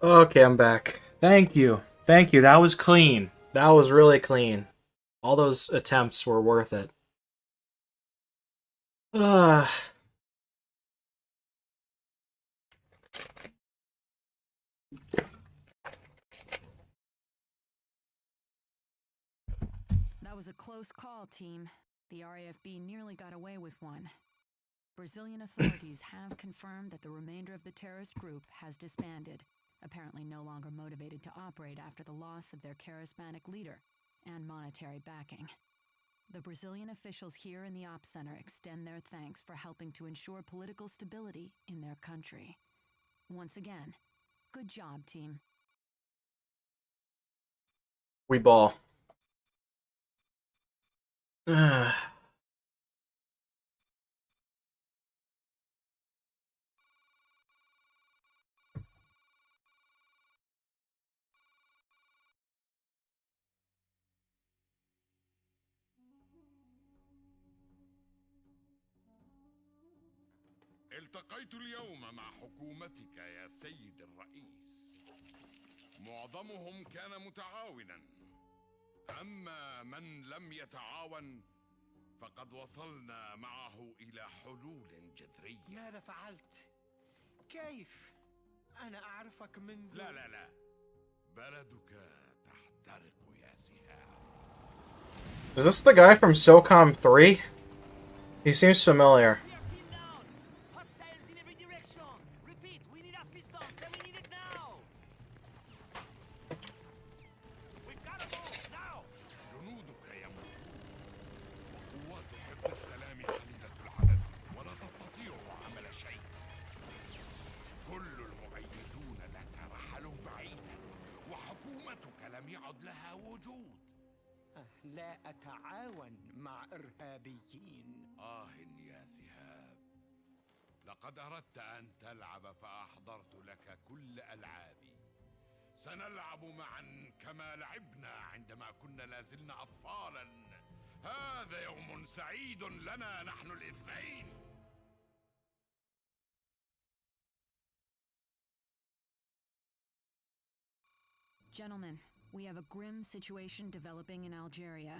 Okay, I'm back. Thank you. Thank you. That was clean. That was really clean. All those attempts were worth it. Ugh. That was a close call, team. The RAFB nearly got away with one. Brazilian authorities have confirmed that the remainder of the terrorist group has disbanded, apparently no longer motivated to operate after the loss of their charismatic leader and monetary backing. The Brazilian officials here in the Ops Center extend their thanks for helping to ensure political stability in their country. Once again, good job, team. We ball. Ugh. التقيت اليوم مع حكومتك يا سيد الرئيس. معظمهم كان متعاونا، أما من لم يتعاون فقد وصلنا معه إلى حلول جذرية. ماذا فعلت؟ كيف؟ أنا أعرفك منذ... لا بلدك تحترق يا سهام. Is this the guy from Socom 3? He seems familiar. لا أتعاون مع إرهابيين. يا سهام، لقد أردت أن تلعب فأحضرت لك كل ألعابي. سنلعب معا كما لعبنا عندما كنا لازلنا أطفالا. هذا يوم سعيد لنا نحن الاثنين. Gentlemen, we have a grim situation developing in Algeria.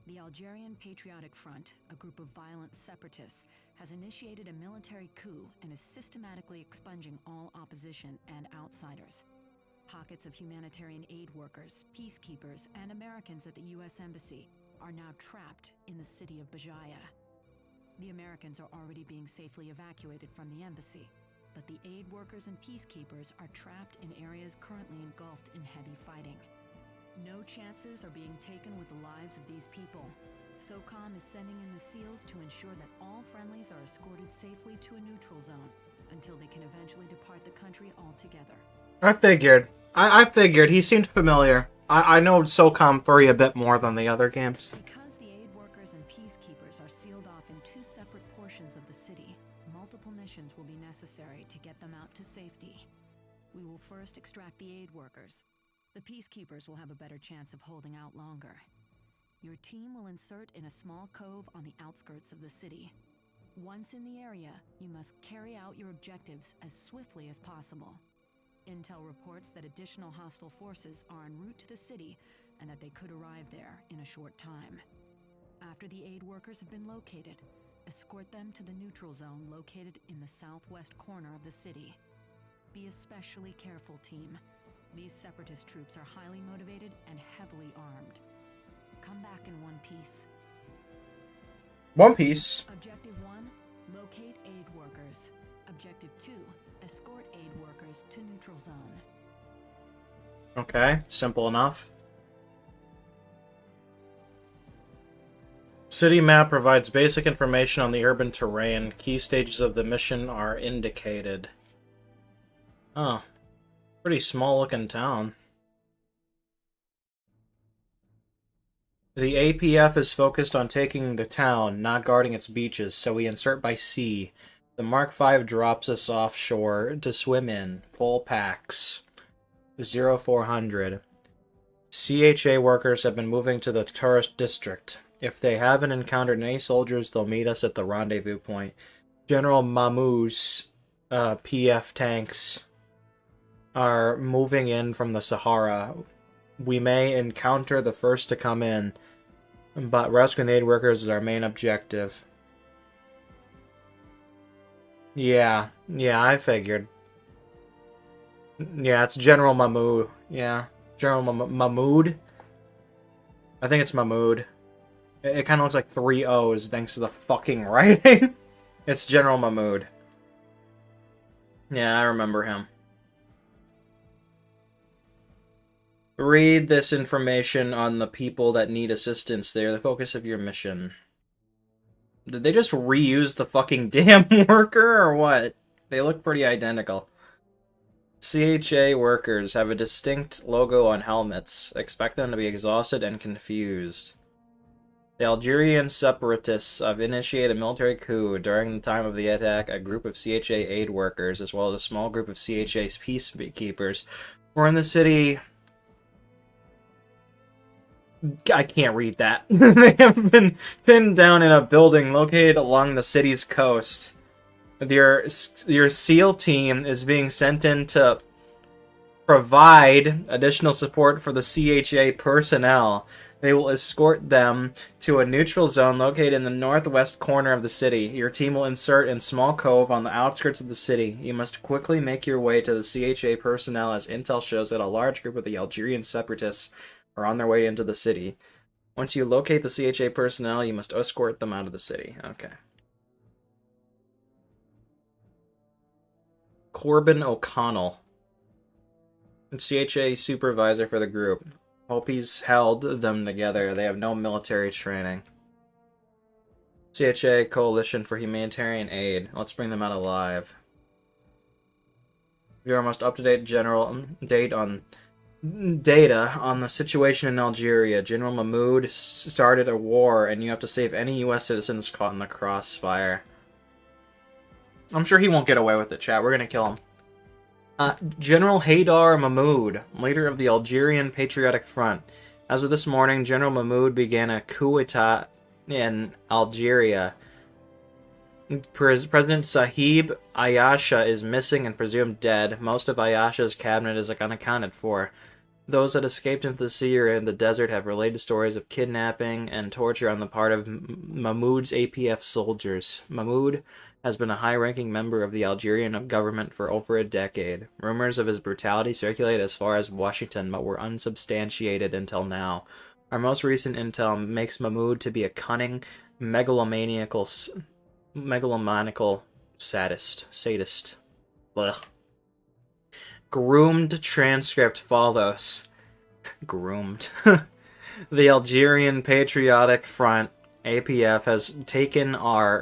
The Algerian Patriotic Front, a group of violent separatists, has initiated a military coup and is systematically expunging all opposition and outsiders. Pockets of humanitarian aid workers, peacekeepers, and Americans at the U.S. Embassy are now trapped in the city of Bajaya. The Americans are already being safely evacuated from the embassy, but the aid workers and peacekeepers are trapped in areas currently engulfed in heavy fighting. No chances are being taken with the lives of these people. Socom is sending in the SEALs to ensure that all friendlies are escorted safely to a neutral zone until they can eventually depart the country altogether. I figured. I figured. He seemed familiar. I know SOCOM 3 a bit more than the other games. Because the aid workers and peacekeepers are sealed off in two separate portions of the city, multiple missions will be necessary to get them out to safety. We will first extract the aid workers. The peacekeepers will have a better chance of holding out longer. Your team will insert in a small cove on the outskirts of the city. Once in the area, you must carry out your objectives as swiftly as possible. Intel reports that additional hostile forces are en route to the city and that they could arrive there in a short time. After the aid workers have been located, escort them to the neutral zone located in the southwest corner of the city. Be especially careful, team. These separatist troops are highly motivated and heavily armed. Come back in one piece. One Piece. Objective 1, locate aid workers. Objective 2, escort aid workers to neutral zone. Okay, simple enough. City map provides basic information on the urban terrain. Key stages of the mission are indicated. Oh. Pretty small looking town. The APF is focused on taking the town, not guarding its beaches, so we insert by sea. The Mark V drops us offshore to swim in. Full packs. 0400. CHA workers have been moving to the tourist district. If they haven't encountered any soldiers, they'll meet us at the rendezvous point. General Mahmoud's PF tanks are moving in from the Sahara. We may encounter the first to come in, but rescuing aid workers is our main objective. Yeah, I figured. Yeah, it's General Mahmoud. Yeah, General Mahmoud. I think it's Mahmoud. It kind of looks like 3 O's thanks to the fucking writing. It's General Mahmoud. Yeah, I remember him. Read this information on the people that need assistance. They are the focus of your mission. Did they just reuse the fucking damn worker, or what? They look pretty identical. CHA workers have a distinct logo on helmets. Expect them to be exhausted and confused. The Algerian separatists have initiated a military coup. During the time of the attack, a group of CHA aid workers, as well as a small group of CHA peacekeepers, were in the city. I can't read that. They have been pinned down in a building located along the city's coast. Your SEAL team is being sent in to provide additional support for the CHA personnel. They will escort them to a neutral zone located in the northwest corner of the city. Your team will insert in small cove on the outskirts of the city. You must quickly make your way to the CHA personnel as intel shows that a large group of the Algerian separatists are on their way into the city. Once you locate the CHA personnel, you must escort them out of the city. Okay. Corbin O'Connell, CHA supervisor for the group. Hope he's held them together. They have no military training. CHA Coalition for Humanitarian Aid. Let's bring them out alive. Your most up-to-date general data on the situation in Algeria. General Mahmoud started a war, and you have to save any U.S. citizens caught in the crossfire. I'm sure he won't get away with it, chat. We're gonna kill him. General Haydar Mahmoud, leader of the Algerian Patriotic Front. As of this morning, General Mahmoud began a coup d'etat in Algeria. President Sahib Ayasha is missing and presumed dead. Most of Ayasha's cabinet is unaccounted for. Those that escaped into the sea or in the desert have related stories of kidnapping and torture on the part of Mahmoud's APF soldiers. Mahmoud has been a high-ranking member of the Algerian government for over a decade. Rumors of his brutality circulate as far as Washington, but were unsubstantiated until now. Our most recent intel makes Mahmoud to be a cunning, megalomaniacal sadist. Ugh. Groomed transcript follows. Groomed. The Algerian Patriotic Front, APF, has taken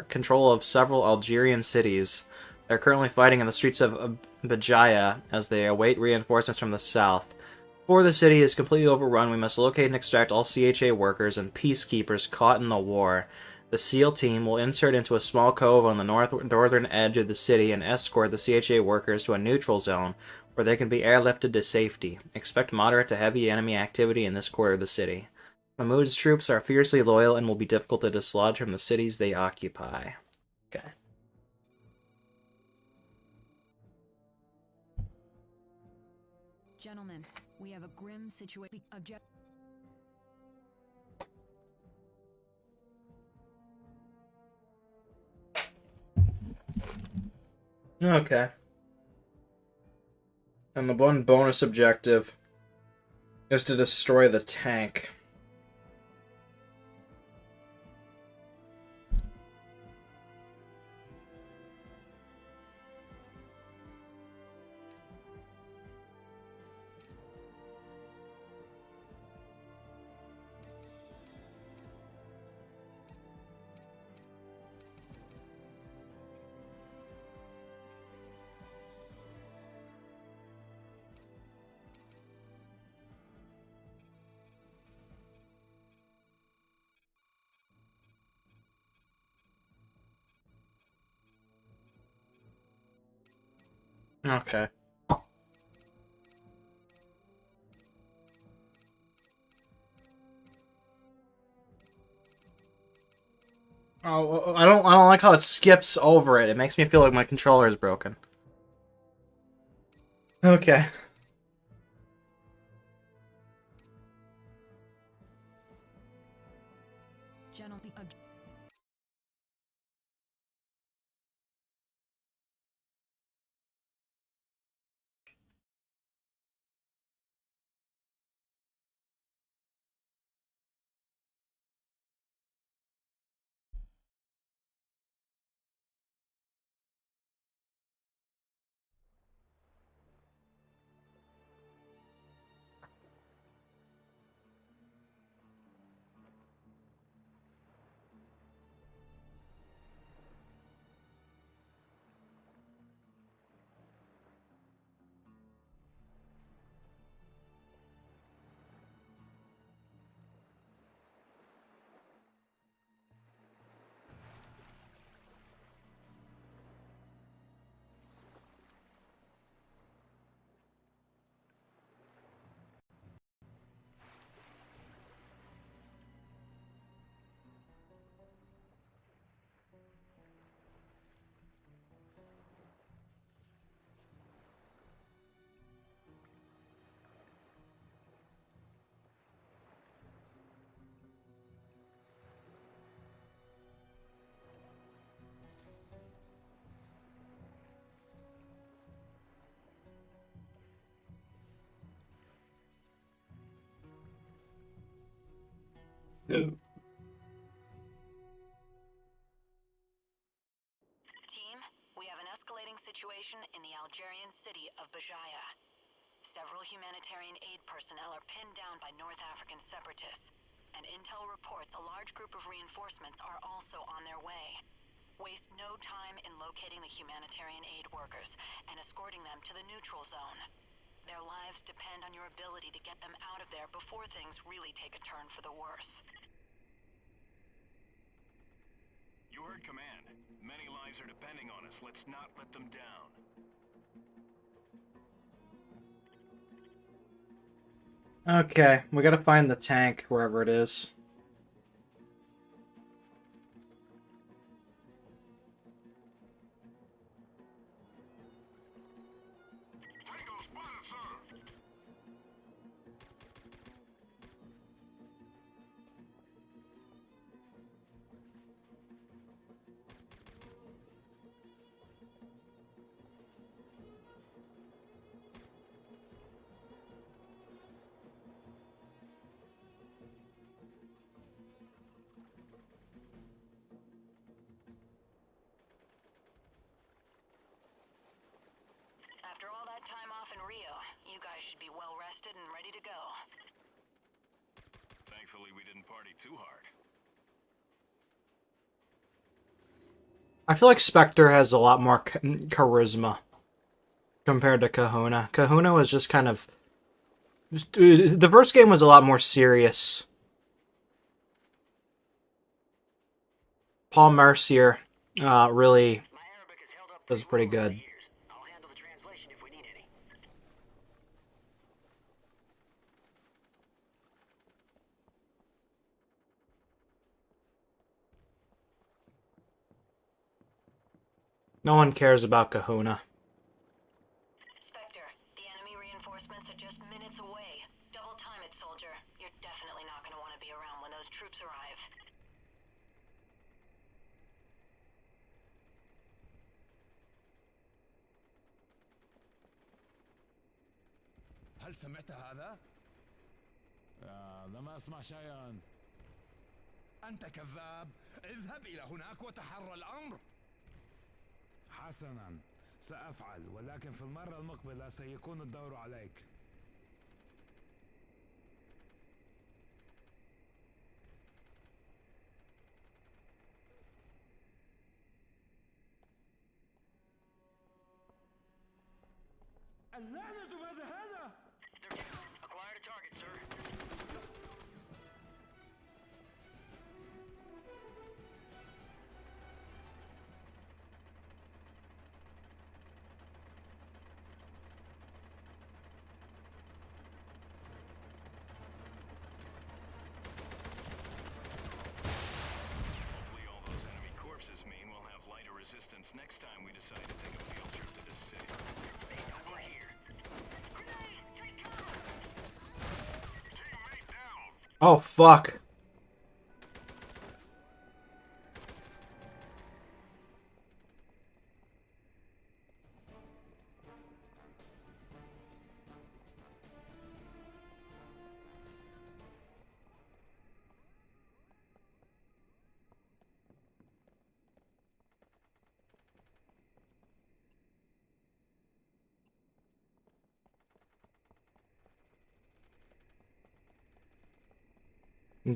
control of several Algerian cities. They're currently fighting in the streets of Bajaya as they await reinforcements from the south. Before the city is completely overrun, we must locate and extract all CHA workers and peacekeepers caught in the war. The SEAL team will insert into a small cove on the northern edge of the city and escort the CHA workers to a neutral zone where they can be airlifted to safety. Expect moderate to heavy enemy activity in this quarter of the city. Mahmoud's troops are fiercely loyal and will be difficult to dislodge from the cities they occupy. Okay. Gentlemen, we have a grim situation. Okay. And the one bonus objective is to destroy the tank. Okay. Oh, I don't like how it skips over it. It makes me feel like my controller is broken. Okay. Team, we have an escalating situation in the Algerian city of Bajaya. Several humanitarian aid personnel are pinned down by North African separatists, and intel reports a large group of reinforcements are also on their way. Waste no time in locating the humanitarian aid workers and escorting them to the neutral zone. Their lives depend on your ability to get them out of there before things really take a turn for the worse. You heard command. Many lives are depending on us. Let's not let them down. Okay, we gotta find the tank, wherever it is. didn't party too hard. I feel like Spectre has a lot more charisma compared to Kahuna. Kahuna was just kind of... The first game was a lot more serious. Paul Mercier really was pretty good. No one cares about Kahuna. Spectre, the enemy reinforcements are just minutes away. Double time it, soldier. You're definitely not going to want to be around when those troops arrive. هل سمعت هذا؟ لم أسمع شيئا. أنت كذاب. اذهب إلى هناك وتحرى الأمر. حسنا، سأفعل، ولكن في المرة المقبلة سيكون الدور عليك. اللعنة ماذا هذا؟ Acquired a target, sir. Hopefully all those enemy corpses mean we'll have lighter resistance next time we decide to take a field trip to this city. Over here. Oh, fuck.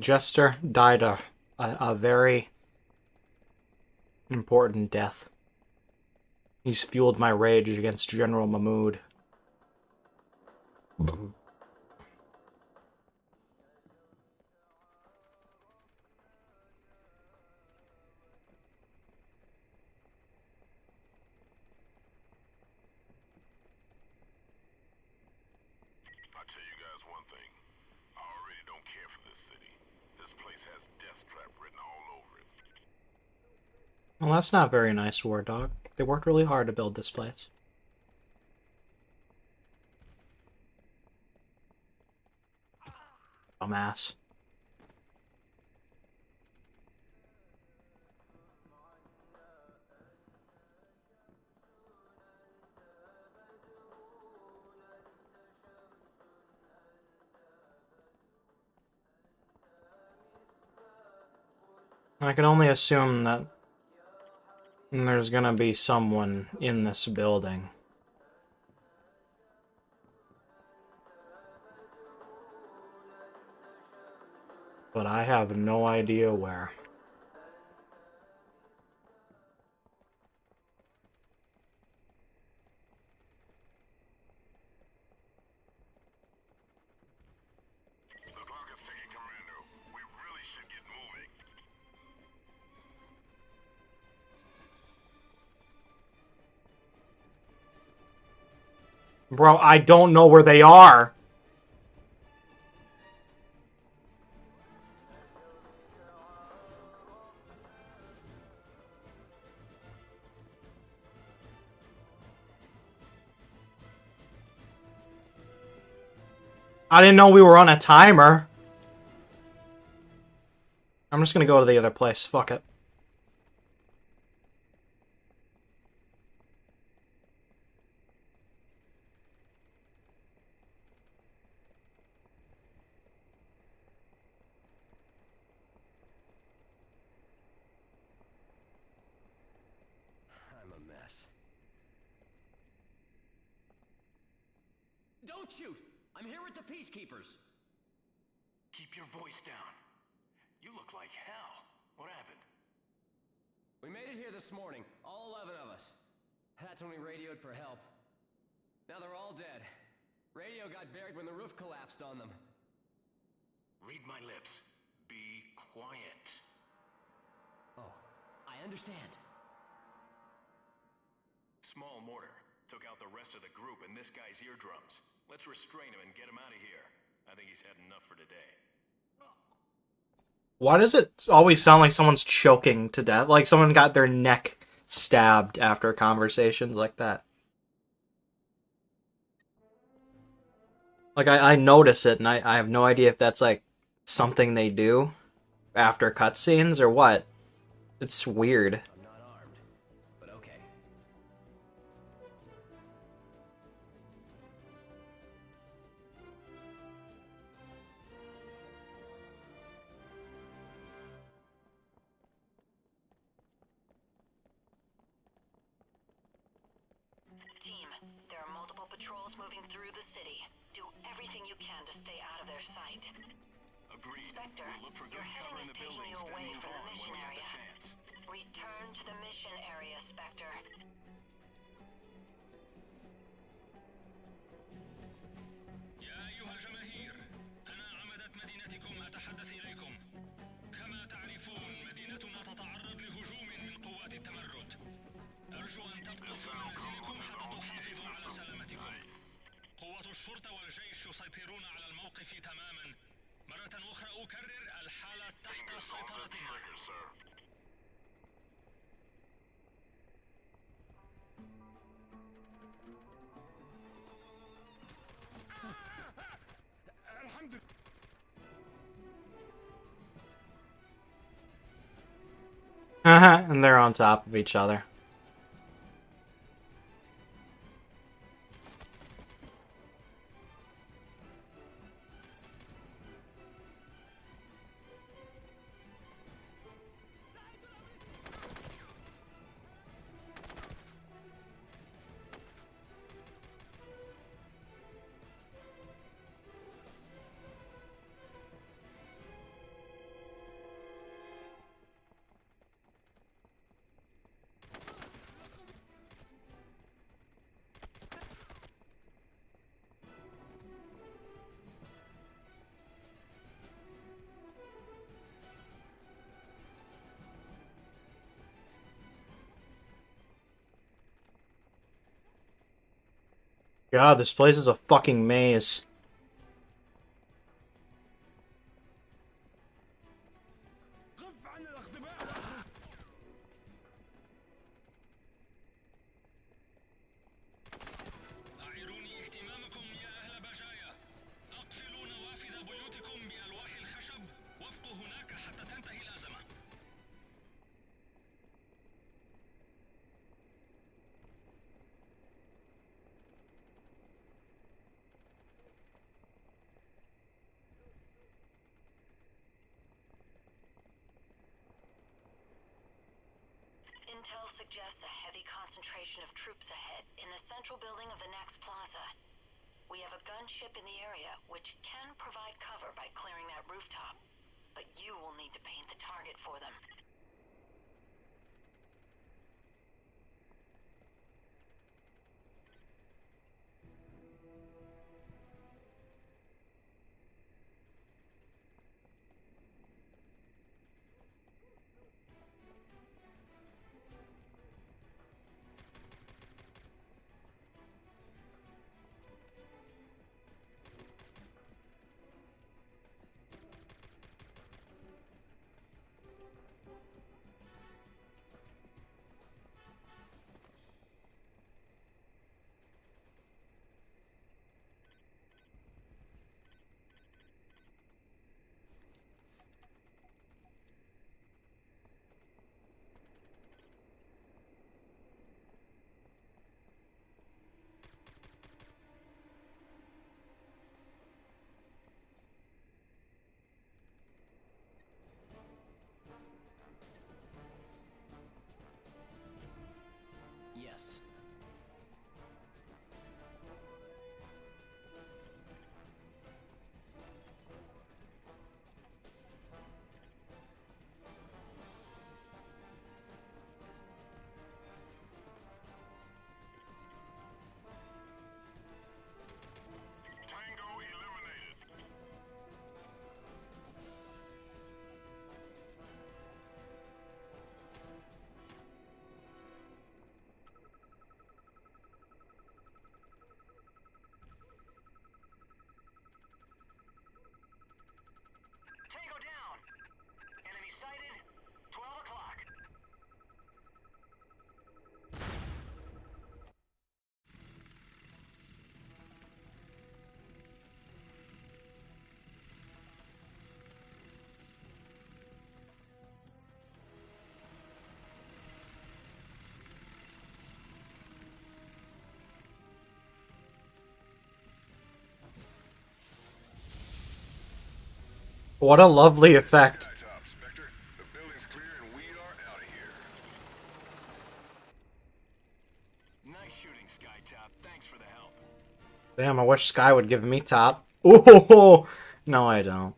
Jester died a very important death. He's fueled my rage against General Mahmoud. I'll tell you guys one thing. I already don't care for this city. This place has death trap written all over it. Well, that's not very nice, War Dog. They worked really hard to build this place. Dumbass. I can only assume that there's gonna be someone in this building. But I have no idea where. The clock is ticking, Commando. We really should get moving. Bro, I don't know where they are. I didn't know we were on a timer. I'm just gonna go to the other place. Fuck it. I'm a mess. Don't shoot! I'm here with the peacekeepers. Keep your voice down. You look like hell. What happened? We made it here this morning, all 11 of us. That's when we radioed for help. Now they're all dead. Radio got buried when the roof collapsed on them. Read my lips. Be quiet. Oh, I understand. Small mortar. Took out the rest of the group and this guy's eardrums. Let's restrain him and get him out of here. I think he's had enough for today. Why does it always sound like someone's choking to death? Like someone got their neck stabbed after conversations like that. Like, I notice it, and I have no idea if that's, like, something they do after cutscenes or what. It's weird. I'm not armed, but okay. Team, there are multiple patrols moving through the city. Do everything you can to stay out of their sight. Agreed. Spectre, We'll look for your good cover heading in is the taking buildings, you then away move from the on mission when we have area. the chance. Return to the mission area, Spectre. يا أيها الجماهير، أنا عمدة مدينتكم أتحدث إليكم. كما تعرفون مدينتنا تتعرض لهجوم من قوات التمرد. أرجو أن تبقوا في منازلكم حتى تحافظوا على سلامتكم. قوات الشرطة والجيش يسيطرون على الموقف تماما. مرة أخرى أكرر، الحالة تحت سيطرتنا. الحمد لله. And they're on top of each other. God, this place is a fucking maze. أعيروني اهتمامكم يا أهل بجايا. أقفلوا نوافذ بيوتكم بألواح الخشب. وابقوا هناك حتى تنتهي الأزمة. Intel suggests a heavy concentration of troops ahead in the central building of the next plaza. We have a gunship in the area, which can provide cover by clearing that rooftop. But you will need to paint the target for them. What a lovely effect. The building's clear and we are out of here. Nice shooting, Skytop. Thanks for the help. Damn, I wish Sky would give me top. Oh, no, I don't.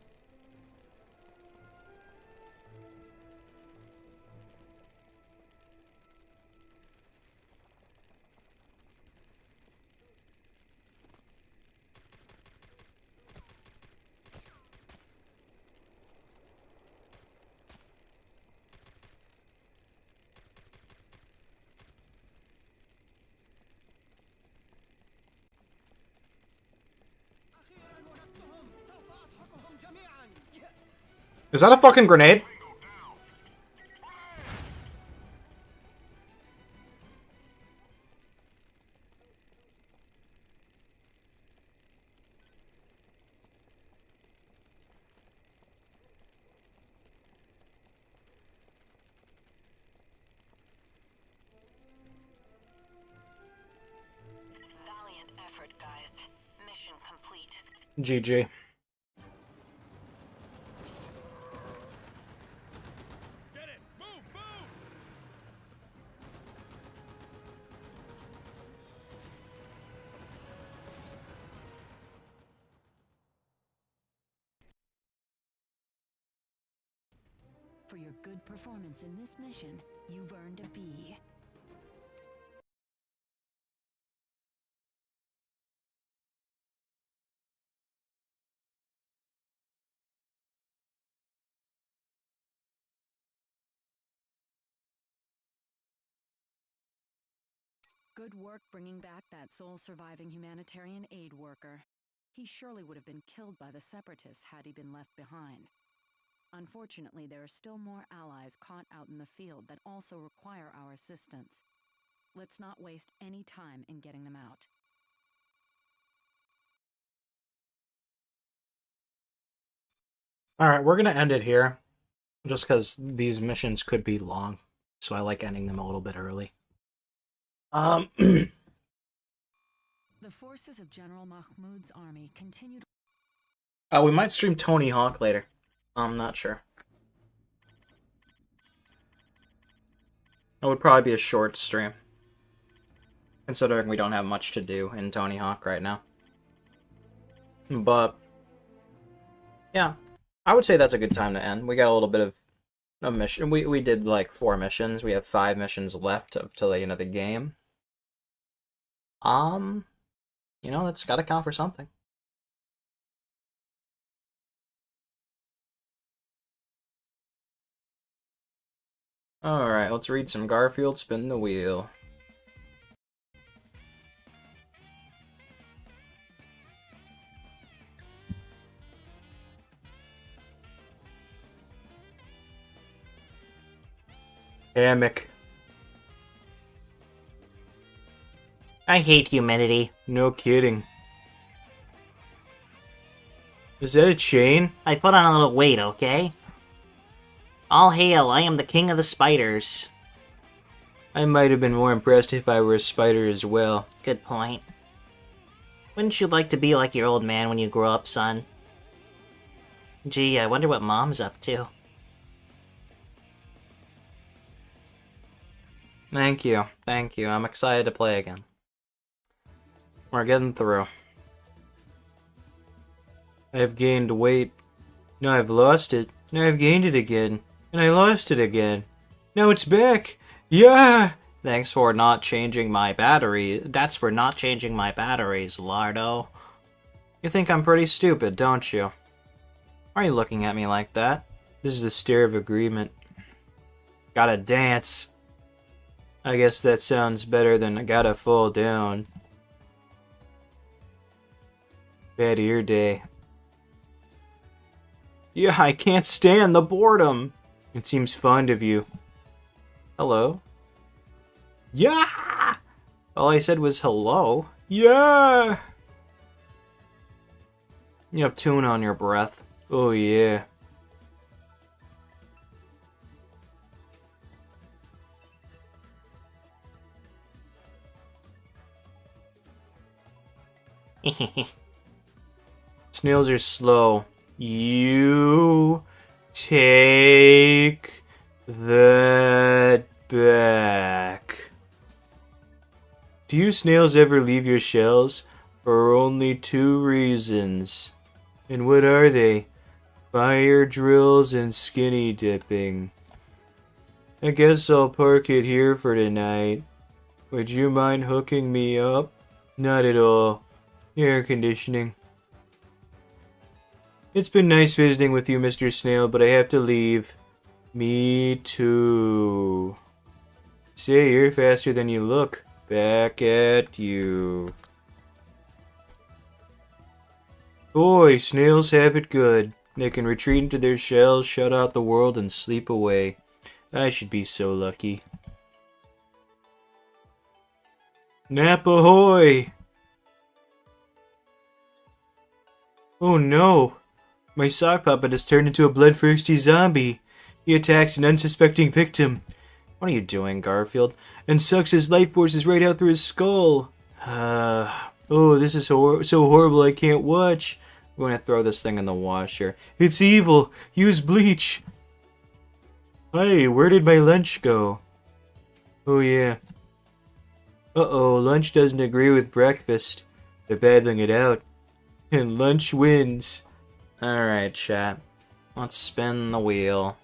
Is that a fucking grenade? Valiant effort, guys. Mission complete. GG. For your good performance in this mission, you've earned a B. Good work bringing back that sole-surviving humanitarian aid worker. He surely would have been killed by the Separatists had he been left behind. Unfortunately, there are still more allies caught out in the field that also require our assistance. Let's not waste any time in getting them out. Alright, we're gonna end it here. Just because these missions could be long. So I like ending them a little bit early. The forces of General Mahmoud's army continued. We might stream Tony Hawk later. I'm not sure. It would probably be a short stream. Considering we don't have much to do in Tony Hawk right now. But, yeah. I would say that's a good time to end. We got a little bit of a mission. We did like 4 missions. We have 5 missions left up till the end of the game. You know, that's gotta count for something. Alright, let's read some Garfield Spin the Wheel. Hammock. I hate humidity. No kidding. Is that a chain? I put on a little weight, okay? All hail, I am the king of the spiders. I might have been more impressed if I were a spider as well. Good point. Wouldn't you like to be like your old man when you grow up, son? Gee, I wonder what Mom's up to. Thank you. Thank you. I'm excited to play again. We're getting through. I've gained weight. Now I've lost it. Now I've gained it again. And I lost it again. Now it's back! Yeah! Thanks for not changing my battery. That's for not changing my batteries, Lardo. You think I'm pretty stupid, don't you? Why are you looking at me like that? This is the stare of agreement. Gotta dance. I guess that sounds better than I gotta fall down. Bad ear day. Yeah, I can't stand the boredom. It seems fond of you. Hello? Yeah! All I said was hello. Yeah! You have tuna on your breath. Oh yeah. Snails are slow. You take that back. Do you snails ever leave your shells? For only 2 reasons. And what are they? Fire drills and skinny dipping. I guess I'll park it here for tonight. Would you mind hooking me up? Not at all. Air conditioning. It's been nice visiting with you, Mr. Snail, but I have to leave. Me too. Say, you're faster than you look. Back at you. Boy, snails have it good. They can retreat into their shells, shut out the world, and sleep away. I should be so lucky. Nap ahoy! Oh no! My sock puppet has turned into a bloodthirsty zombie. He attacks an unsuspecting victim. What are you doing, Garfield? And sucks his life forces right out through his skull. Oh, this is so horrible I can't watch. I'm going to throw this thing in the washer. It's evil! Use bleach! Hey, where did my lunch go? Oh yeah. Uh-oh, lunch doesn't agree with breakfast. They're battling it out. And lunch wins. Alright, chat. Let's spin the wheel.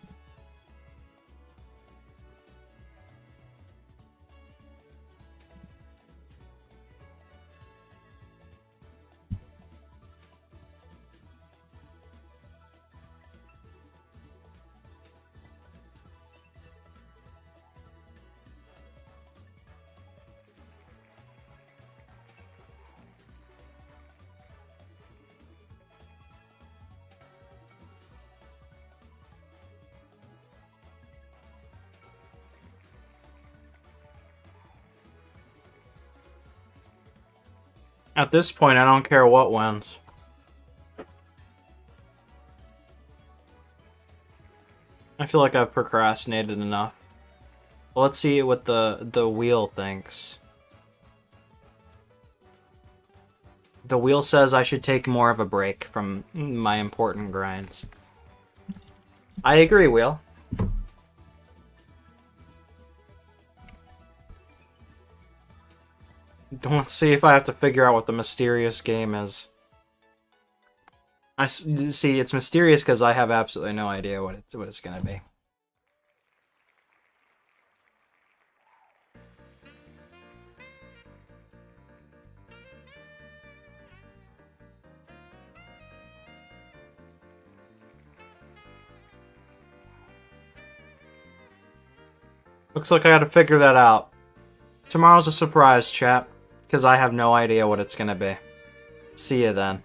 At this point, I don't care what wins. I feel like I've procrastinated enough. Well, let's see what the wheel thinks. The wheel says I should take more of a break from my important grinds. I agree, wheel. Let's see if I have to figure out what the mysterious game is. I see it's mysterious because I have absolutely no idea what it's gonna be. Looks like I gotta figure that out. Tomorrow's a surprise, chat, because I have no idea what it's gonna be. See you then.